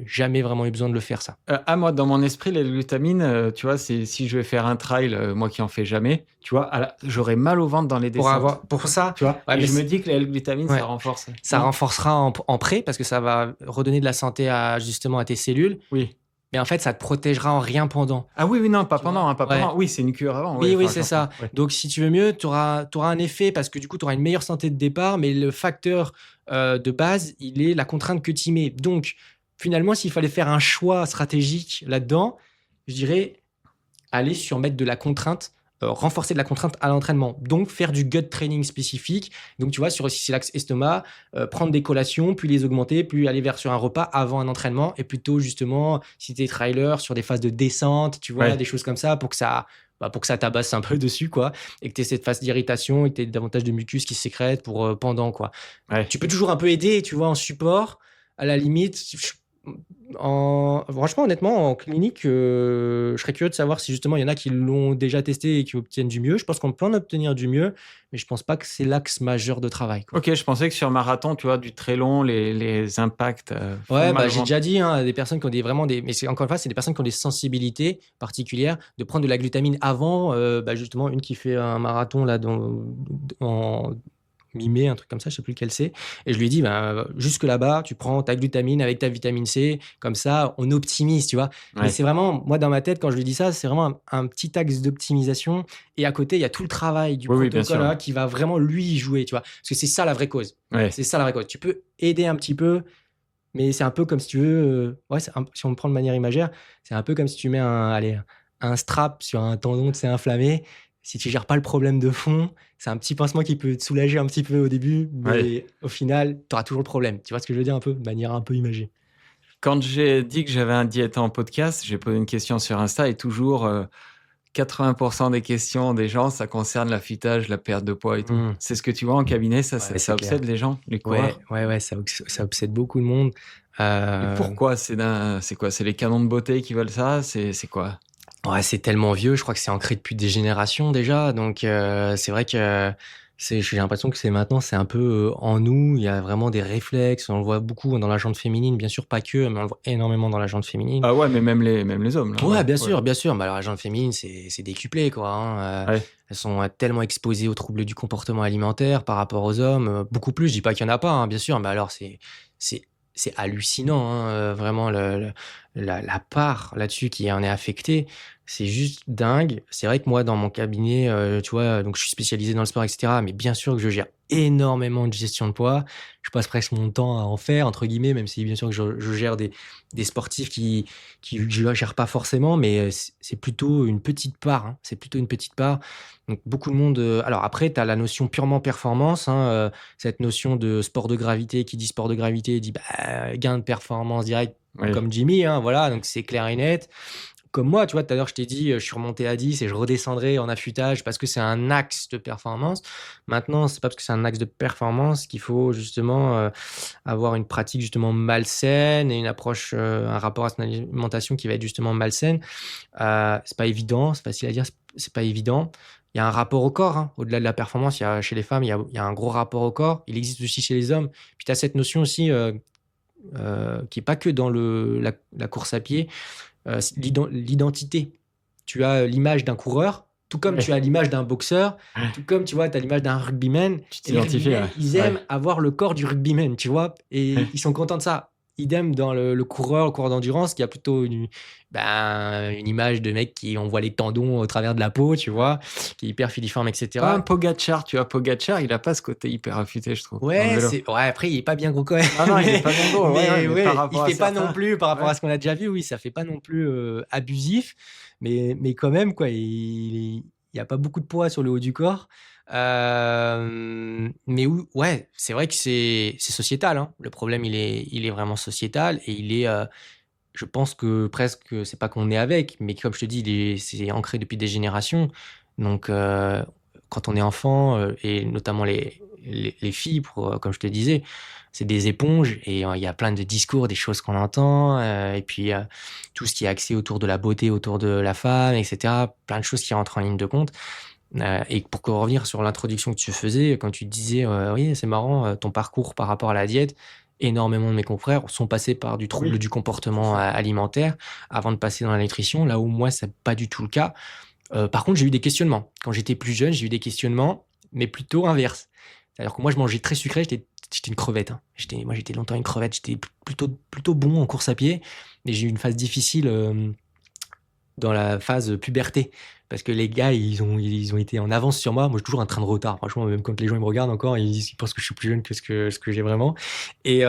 Jamais vraiment eu besoin de le faire, ça. Moi, dans mon esprit, les glutamines, tu vois, c'est si je vais faire un trail, moi qui en fais jamais, tu vois, j'aurais mal au ventre dans les descentes. Pour ça, tu vois. Ouais, et mais je me dis que la L-glutamine, Ouais. ça renforce. ça Non. renforcera en pré parce que ça va redonner de la santé justement à tes cellules. Oui. Mais en fait, ça te protégera en rien pendant. Ah oui, non, pas Tu pendant, vois. hein, pas Ouais. pendant. Oui, c'est une cure avant. Oui, ouais, c'est ça. Ouais. Donc, si tu veux mieux, tu auras un effet parce que du coup, tu auras une meilleure santé de départ, mais le facteur de base, il est la contrainte que tu y mets. Donc, finalement, s'il fallait faire un choix stratégique là-dedans, je dirais aller sur mettre de la contrainte, renforcer de la contrainte à l'entraînement. Donc, faire du gut training spécifique. Donc, tu vois, si c'est l'axe estomac, prendre des collations, puis les augmenter, puis aller sur un repas avant un entraînement. Et plutôt, justement, si tu es trailer, sur des phases de descente, tu vois, des choses comme ça, pour que ça tabasse un peu dessus, quoi. Et que tu aies cette phase d'irritation et que tu aies davantage de mucus qui se sécrète pour pendant, quoi. Ouais. Tu peux toujours un peu aider, tu vois, en support, à la limite. Franchement, honnêtement, en clinique, je serais curieux de savoir si justement il y en a qui l'ont déjà testé et qui obtiennent du mieux. Je pense qu'on peut en obtenir du mieux, mais je pense pas que c'est l'axe majeur de travail, quoi. Ok, je pensais que sur marathon, tu vois, du très long, les impacts. Font Ouais, mal au j'ai ventre. déjà dit, hein, des personnes qui ont mais encore une fois, c'est des personnes qui ont des sensibilités particulières, de prendre de la glutamine avant, justement, une qui fait un marathon là, en mi-mai, un truc comme ça, je sais plus lequel c'est. Et je lui ai dit, jusque là-bas, tu prends ta glutamine avec ta vitamine C, comme ça, on optimise, tu vois. Ouais. Mais c'est vraiment, moi, dans ma tête, quand je lui dis ça, c'est vraiment un petit axe d'optimisation. Et à côté, il y a tout le travail du Oui, bien protocole sûr. là, qui va vraiment lui jouer, tu vois. Parce que c'est ça la vraie cause. Ouais. C'est ça la vraie cause. Tu peux aider un petit peu, mais c'est un peu comme si tu veux, si on me prend de manière imagère, c'est un peu comme si tu mets un un strap sur un tendon, tu sais, inflammé, si tu gères pas le problème de fond, c'est un petit pansement qui peut te soulager un petit peu au début, Ouais. mais au final, tu auras toujours le problème. Tu vois ce que je veux dire un peu? De manière un peu imagée. Quand j'ai dit que j'avais un diète en podcast, j'ai posé une question sur Insta et toujours 80% des questions des gens, ça concerne l'affûtage, la perte de poids et tout. Mmh. C'est ce que tu vois en cabinet, ça, Ouais, ça, c'est ça clair. obsède les gens, les coureurs. Ouais, ça obsède beaucoup de monde. Et pourquoi? C'est quoi? C'est les canons de beauté qui veulent ça? C'est quoi? Ouais, c'est tellement vieux, je crois que c'est ancré depuis des générations déjà, donc c'est vrai que j'ai l'impression que c'est un peu, en nous. Il y a vraiment des réflexes, on le voit beaucoup dans la gente féminine, bien sûr pas que, mais on le voit énormément dans la gente féminine. Ah ouais, mais même les hommes, là. Ouais, Ouais. bien sûr, mais alors la gente féminine, c'est décuplé, quoi, hein, Ouais. elles sont, tellement exposées aux troubles du comportement alimentaire par rapport aux hommes, beaucoup plus. Je dis pas qu'il y en a pas, hein, bien sûr, mais alors c'est c'est hallucinant, hein, vraiment la part là-dessus qui en est affectée, c'est juste dingue. C'est vrai que moi, dans mon cabinet, tu vois, donc je suis spécialisé dans le sport et cetera, mais bien sûr que je gère énormément de gestion de poids. Je passe presque mon temps à en faire, entre guillemets, même si bien sûr que je gère des sportifs qui je ne gère pas forcément, mais c'est plutôt une petite part, hein, c'est plutôt une petite part. Donc beaucoup de monde, alors après, tu as la notion purement performance, hein, cette notion de sport de gravité. Qui dit sport de gravité dit, bah, gain de performance direct, Oui. comme Jimmy, hein, voilà, donc c'est clair et net. Comme moi, tu vois, tout à l'heure, je t'ai dit, je suis remonté à 10 et je redescendrai en affûtage parce que c'est un axe de performance. Maintenant, c'est pas parce que c'est un axe de performance qu'il faut justement, avoir une pratique justement malsaine et une approche, un rapport à son alimentation qui va être justement malsaine. C'est pas évident, c'est facile à dire, c'est pas évident. Il y a un rapport au corps, hein, au-delà de la performance, il y a chez les femmes, il y a un gros rapport au corps. Il existe aussi chez les hommes. Puis tu as cette notion aussi, qui est pas que dans la course à pied, c'est l'identité. Tu as l'image d'un coureur, tout comme Ouais. tu as l'image d'un boxeur, tout comme tu vois, tu as l'image d'un rugbyman. Tu Et les t'identifies, rugbymen, ouais. ils aiment Ouais. avoir le corps du rugbyman, tu vois, et Ouais. ils sont contents de ça. Idem dans le coureur d'endurance qui a plutôt une image de mec qui on voit les tendons au travers de la peau, tu vois, qui est hyper filiforme, Pas un etc. Pogacar, tu vois, Pogacar, il a pas ce côté hyper affûté, je trouve, dans le Ouais, vélo. après, il est pas bien gros quand même. Ah non, il est pas bien gros, ouais, mais par Il rapport à fait pas non certains, plus, par rapport ouais. à ce qu'on a déjà vu, oui, ça fait pas non plus abusif, mais quand même, quoi, il y a pas beaucoup de poids sur le haut du corps. Mais ouais, c'est vrai que c'est sociétal, hein. Le problème, il est vraiment sociétal et je pense que presque, c'est pas qu'on est avec, mais comme je te dis, c'est ancré depuis des générations. Donc, quand on est enfant, et notamment les filles, comme je te disais, c'est des éponges et il y a plein de discours, des choses qu'on entend, et puis tout ce qui est axé autour de la beauté, autour de la femme, etc. Plein de choses qui rentrent en ligne de compte. Et pour revenir sur l'introduction que tu faisais, quand tu disais, oui, c'est marrant, ton parcours par rapport à la diète, énormément de mes confrères sont passés par du trouble Oui, du c'est comportement ça. alimentaire avant de passer dans la nutrition, là où moi, c'est pas du tout le cas. Par contre, j'ai eu des questionnements. Quand j'étais plus jeune, j'ai eu des questionnements, mais plutôt inverse. C'est-à-dire que moi, je mangeais très sucré, j'étais une crevette, hein. Moi, j'étais longtemps une crevette, j'étais plutôt bon en course à pied, mais j'ai eu une phase difficile, dans la phase puberté. Parce que les gars, ils ont été en avance sur moi. Moi, j'ai toujours un train de retard. Franchement, même quand les gens ils me regardent encore, ils pensent que je suis plus jeune que ce que j'ai vraiment. Et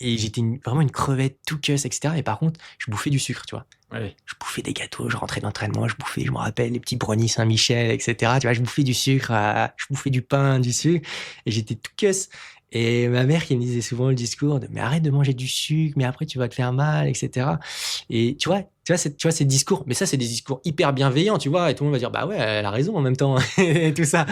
j'étais vraiment une crevette tout cuss, etc. Et par contre, je bouffais du sucre, tu vois. Ouais. Je bouffais des gâteaux, je rentrais d'entraînement, je me rappelle, les petits brownies Saint-Michel, etc. Tu vois, je bouffais du sucre, je bouffais du pain, du sucre, et j'étais tout cuss. Et ma mère qui me disait souvent le discours de mais arrête de manger du sucre, mais après tu vas te faire mal, etc. Et tu vois ces discours, mais ça c'est des discours hyper bienveillants, tu vois, et tout le monde va dire bah ouais, elle a raison en même temps et tout ça.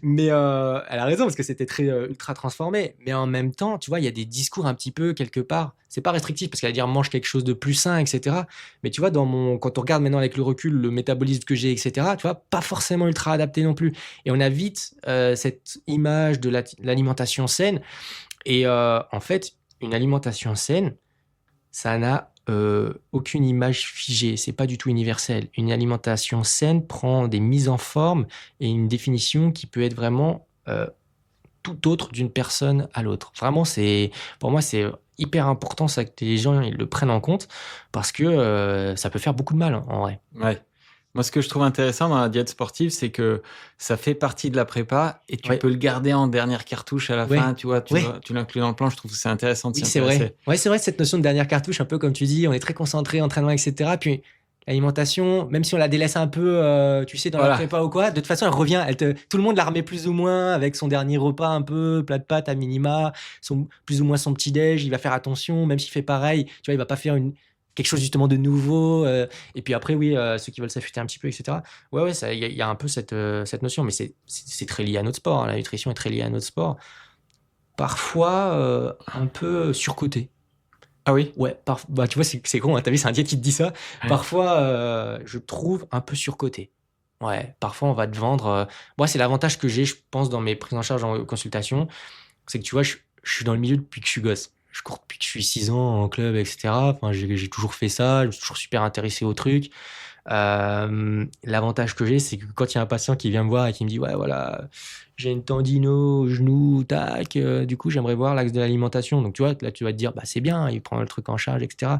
Mais elle a raison parce que c'était très ultra transformé. Mais en même temps, tu vois, il y a des discours un petit peu quelque part. C'est pas restrictif parce qu'elle va dire mange quelque chose de plus sain, etc. Mais tu vois, quand on regarde maintenant avec le recul le métabolisme que j'ai, etc. Tu vois, pas forcément ultra adapté non plus. Et on a vite cette image de l'alimentation saine. Et en fait, une alimentation saine, ça n'a aucune image figée, c'est pas du tout universel. Une alimentation saine prend des mises en forme et une définition qui peut être vraiment tout autre d'une personne à l'autre. Vraiment, pour moi, c'est hyper important ça que les gens ils le prennent en compte parce que ça peut faire beaucoup de mal, hein, en vrai. Ouais. Moi, ce que je trouve intéressant dans la diète sportive, c'est que ça fait partie de la prépa et tu Ouais. peux le garder en dernière cartouche à la Ouais. fin, tu vois, Ouais. tu l'inclus dans le plan. Je trouve que c'est intéressant de Oui, s'y c'est intéresser. vrai. Ouais, c'est vrai, cette notion de dernière cartouche, un peu comme tu dis, on est très concentré, entraînement, etc. Puis l'alimentation, même si on la délaisse un peu, tu sais, dans la prépa ou quoi, de toute façon, elle revient. Tout le monde la remet plus ou moins avec son dernier repas un peu, plat de pâtes à minima, plus ou moins son petit-déj. Il va faire attention, même s'il fait pareil. Tu vois, il va pas faire quelque chose justement de nouveau. Et puis après, oui, ceux qui veulent s'affûter un petit peu, etc. Ouais, il y a un peu cette notion, mais c'est très lié à notre sport. Hein. La nutrition est très liée à notre sport. Parfois, un peu surcoté. Ah oui? Ouais, tu vois, c'est con, hein, t'as vu, c'est un diète qui te dit ça. Ouais. Parfois, je trouve un peu surcoté. Ouais, parfois on va te vendre. Moi, c'est l'avantage que j'ai, je pense, dans mes prises en charge en consultation, c'est que tu vois, je suis dans le milieu depuis que je suis gosse. Je cours depuis que je suis 6 ans en club, etc. Enfin, j'ai toujours fait ça, je me suis toujours super intéressé au truc. L'avantage que j'ai, c'est que quand il y a un patient qui vient me voir et qui me dit ouais, voilà, j'ai une tendino au genou, tac, du coup, j'aimerais voir l'axe de l'alimentation. Donc, tu vois, là, tu vas te dire, bah, c'est bien, il prend le truc en charge, etc.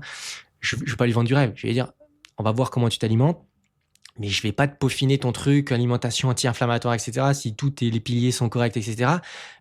Je vais pas lui vendre du rêve. Je vais lui dire, on va voir comment tu t'alimentes, mais je vais pas te peaufiner ton truc, alimentation anti-inflammatoire, etc. Si les piliers sont corrects, etc.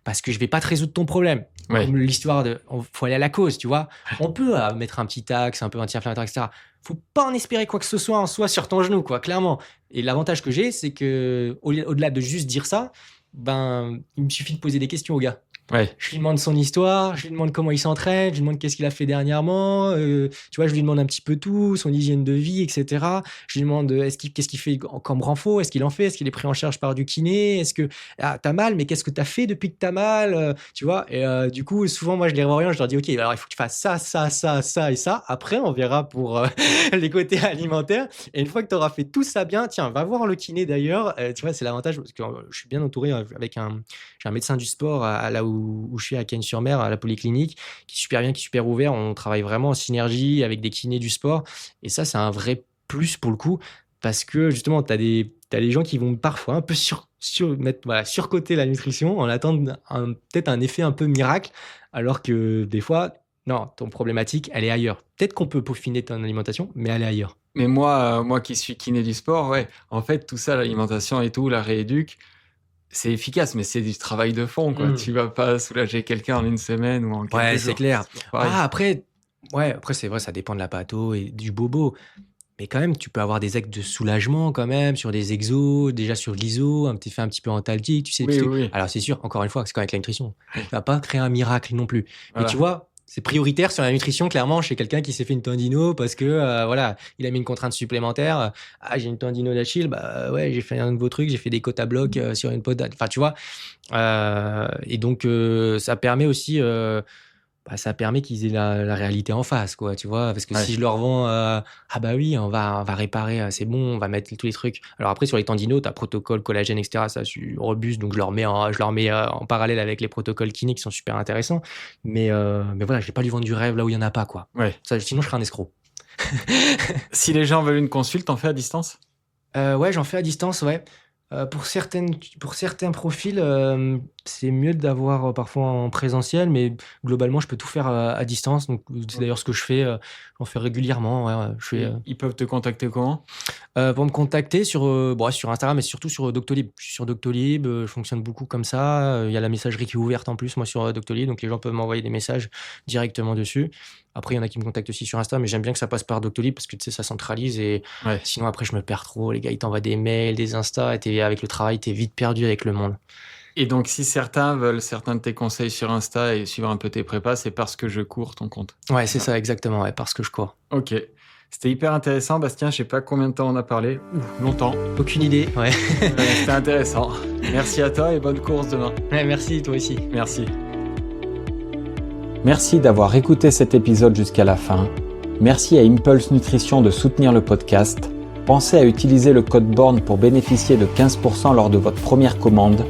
Parce que je vais pas te résoudre ton problème. Ouais. Comme l'histoire faut aller à la cause, tu vois. On peut mettre un petit axe un peu anti-inflammatoire, etc. Faut pas en espérer quoi que ce soit en soi sur ton genou, quoi, clairement. Et l'avantage que j'ai, c'est que au-delà de juste dire ça, ben, il me suffit de poser des questions au gars. Ouais. Je lui demande son histoire, je lui demande comment il s'entraîne, je lui demande qu'est-ce qu'il a fait dernièrement, tu vois, je lui demande un petit peu tout, son hygiène de vie, etc. Je lui demande qu'est-ce qu'il fait comme renfort, est-ce qu'il en fait, est-ce qu'il est pris en charge par du kiné, est-ce que t'as mal, mais qu'est-ce que t'as fait depuis que t'as mal, tu vois. Et du coup, souvent, moi, je les réoriente, je leur dis, ok, alors il faut que tu fasses ça, ça, ça, ça et ça. Après, on verra pour les côtés alimentaires. Et une fois que tu auras fait tout ça bien, tiens, va voir le kiné d'ailleurs. Tu vois, c'est l'avantage parce que je suis bien entouré avec j'ai un médecin du sport là où je suis à Cagnes-sur-Mer, à la polyclinique, qui est super bien, qui est super ouvert. On travaille vraiment en synergie avec des kinés du sport. Et ça, c'est un vrai plus pour le coup, parce que justement, tu as des gens qui vont parfois un peu surcoter la nutrition en attendant peut-être un effet un peu miracle, alors que des fois, non, ton problématique, elle est ailleurs. Peut-être qu'on peut peaufiner ton alimentation, mais elle est ailleurs. Mais moi qui suis kiné du sport, ouais, en fait, tout ça, l'alimentation et tout, la rééduque, c'est efficace, mais c'est du travail de fond, quoi. Tu vas pas soulager quelqu'un en une semaine ou en quelques jours. Ouais, c'est clair. Après, c'est vrai, ça dépend de la patho et du bobo. Mais quand même, tu peux avoir des actes de soulagement quand même sur des exos, déjà sur l'iso, un petit peu antalgique, tu sais. Oui. Alors c'est sûr, encore une fois, c'est comme avec la nutrition. Tu vas pas créer un miracle non plus. Voilà. Mais tu vois, c'est prioritaire sur la nutrition, clairement, chez quelqu'un qui s'est fait une tendino parce que, voilà, il a mis une contrainte supplémentaire. Ah, j'ai une tendino d'Achille, bah ouais, j'ai fait un nouveau truc, j'ai fait des côtes à bloc sur une pote. Enfin, tu vois. Et donc, ça permet aussi... ça permet qu'ils aient la réalité en face, quoi, tu vois, parce que si je leur vends ah bah oui, on va réparer, c'est bon, on va mettre tous les trucs. Alors après, sur les tendinos, t'as protocole collagène, etc. Ça, je suis robuste, donc je leur mets en parallèle avec les protocoles kinés qui sont super intéressants. Mais voilà, je vais pas lui vendre du rêve là où il y en a pas, quoi. Ouais. Ça, sinon, je serais un escroc. Si les gens veulent une consulte, t'en fais à distance ? Ouais, j'en fais à distance, ouais. Pour certains profils, c'est mieux d'avoir parfois en présentiel, mais globalement, je peux tout faire à distance. Donc, c'est d'ailleurs ce que je fais. J'en fais régulièrement. Ouais, Ils peuvent te contacter comment ? Pour me contacter sur Instagram, mais surtout sur Doctolib. Je suis sur Doctolib, je fonctionne beaucoup comme ça. Il y a la messagerie qui est ouverte en plus, moi, sur Doctolib. Donc, les gens peuvent m'envoyer des messages directement dessus. Après, il y en a qui me contactent aussi sur Insta, mais j'aime bien que ça passe par Doctolib parce que tu sais, ça centralise et sinon, après, je me perds trop. Les gars, ils t'envoient des mails, des Insta et avec le travail, t'es vite perdu avec le monde. Et donc, si certains veulent certains de tes conseils sur Insta et suivre un peu tes prépas, c'est parce que je cours ton compte. Ouais, c'est ça, exactement, parce que je cours. Ok. C'était hyper intéressant, Bastien. Je sais pas combien de temps on a parlé. Longtemps. Aucune idée, ouais. C'était intéressant. Merci à toi et bonne course demain. Ouais, merci, toi aussi. Merci. Merci d'avoir écouté cet épisode jusqu'à la fin. Merci à Impulse Nutrition de soutenir le podcast. Pensez à utiliser le code BORN pour bénéficier de 15% lors de votre première commande.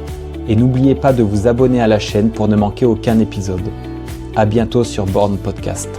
Et n'oubliez pas de vous abonner à la chaîne pour ne manquer aucun épisode. À bientôt sur Born Podcast.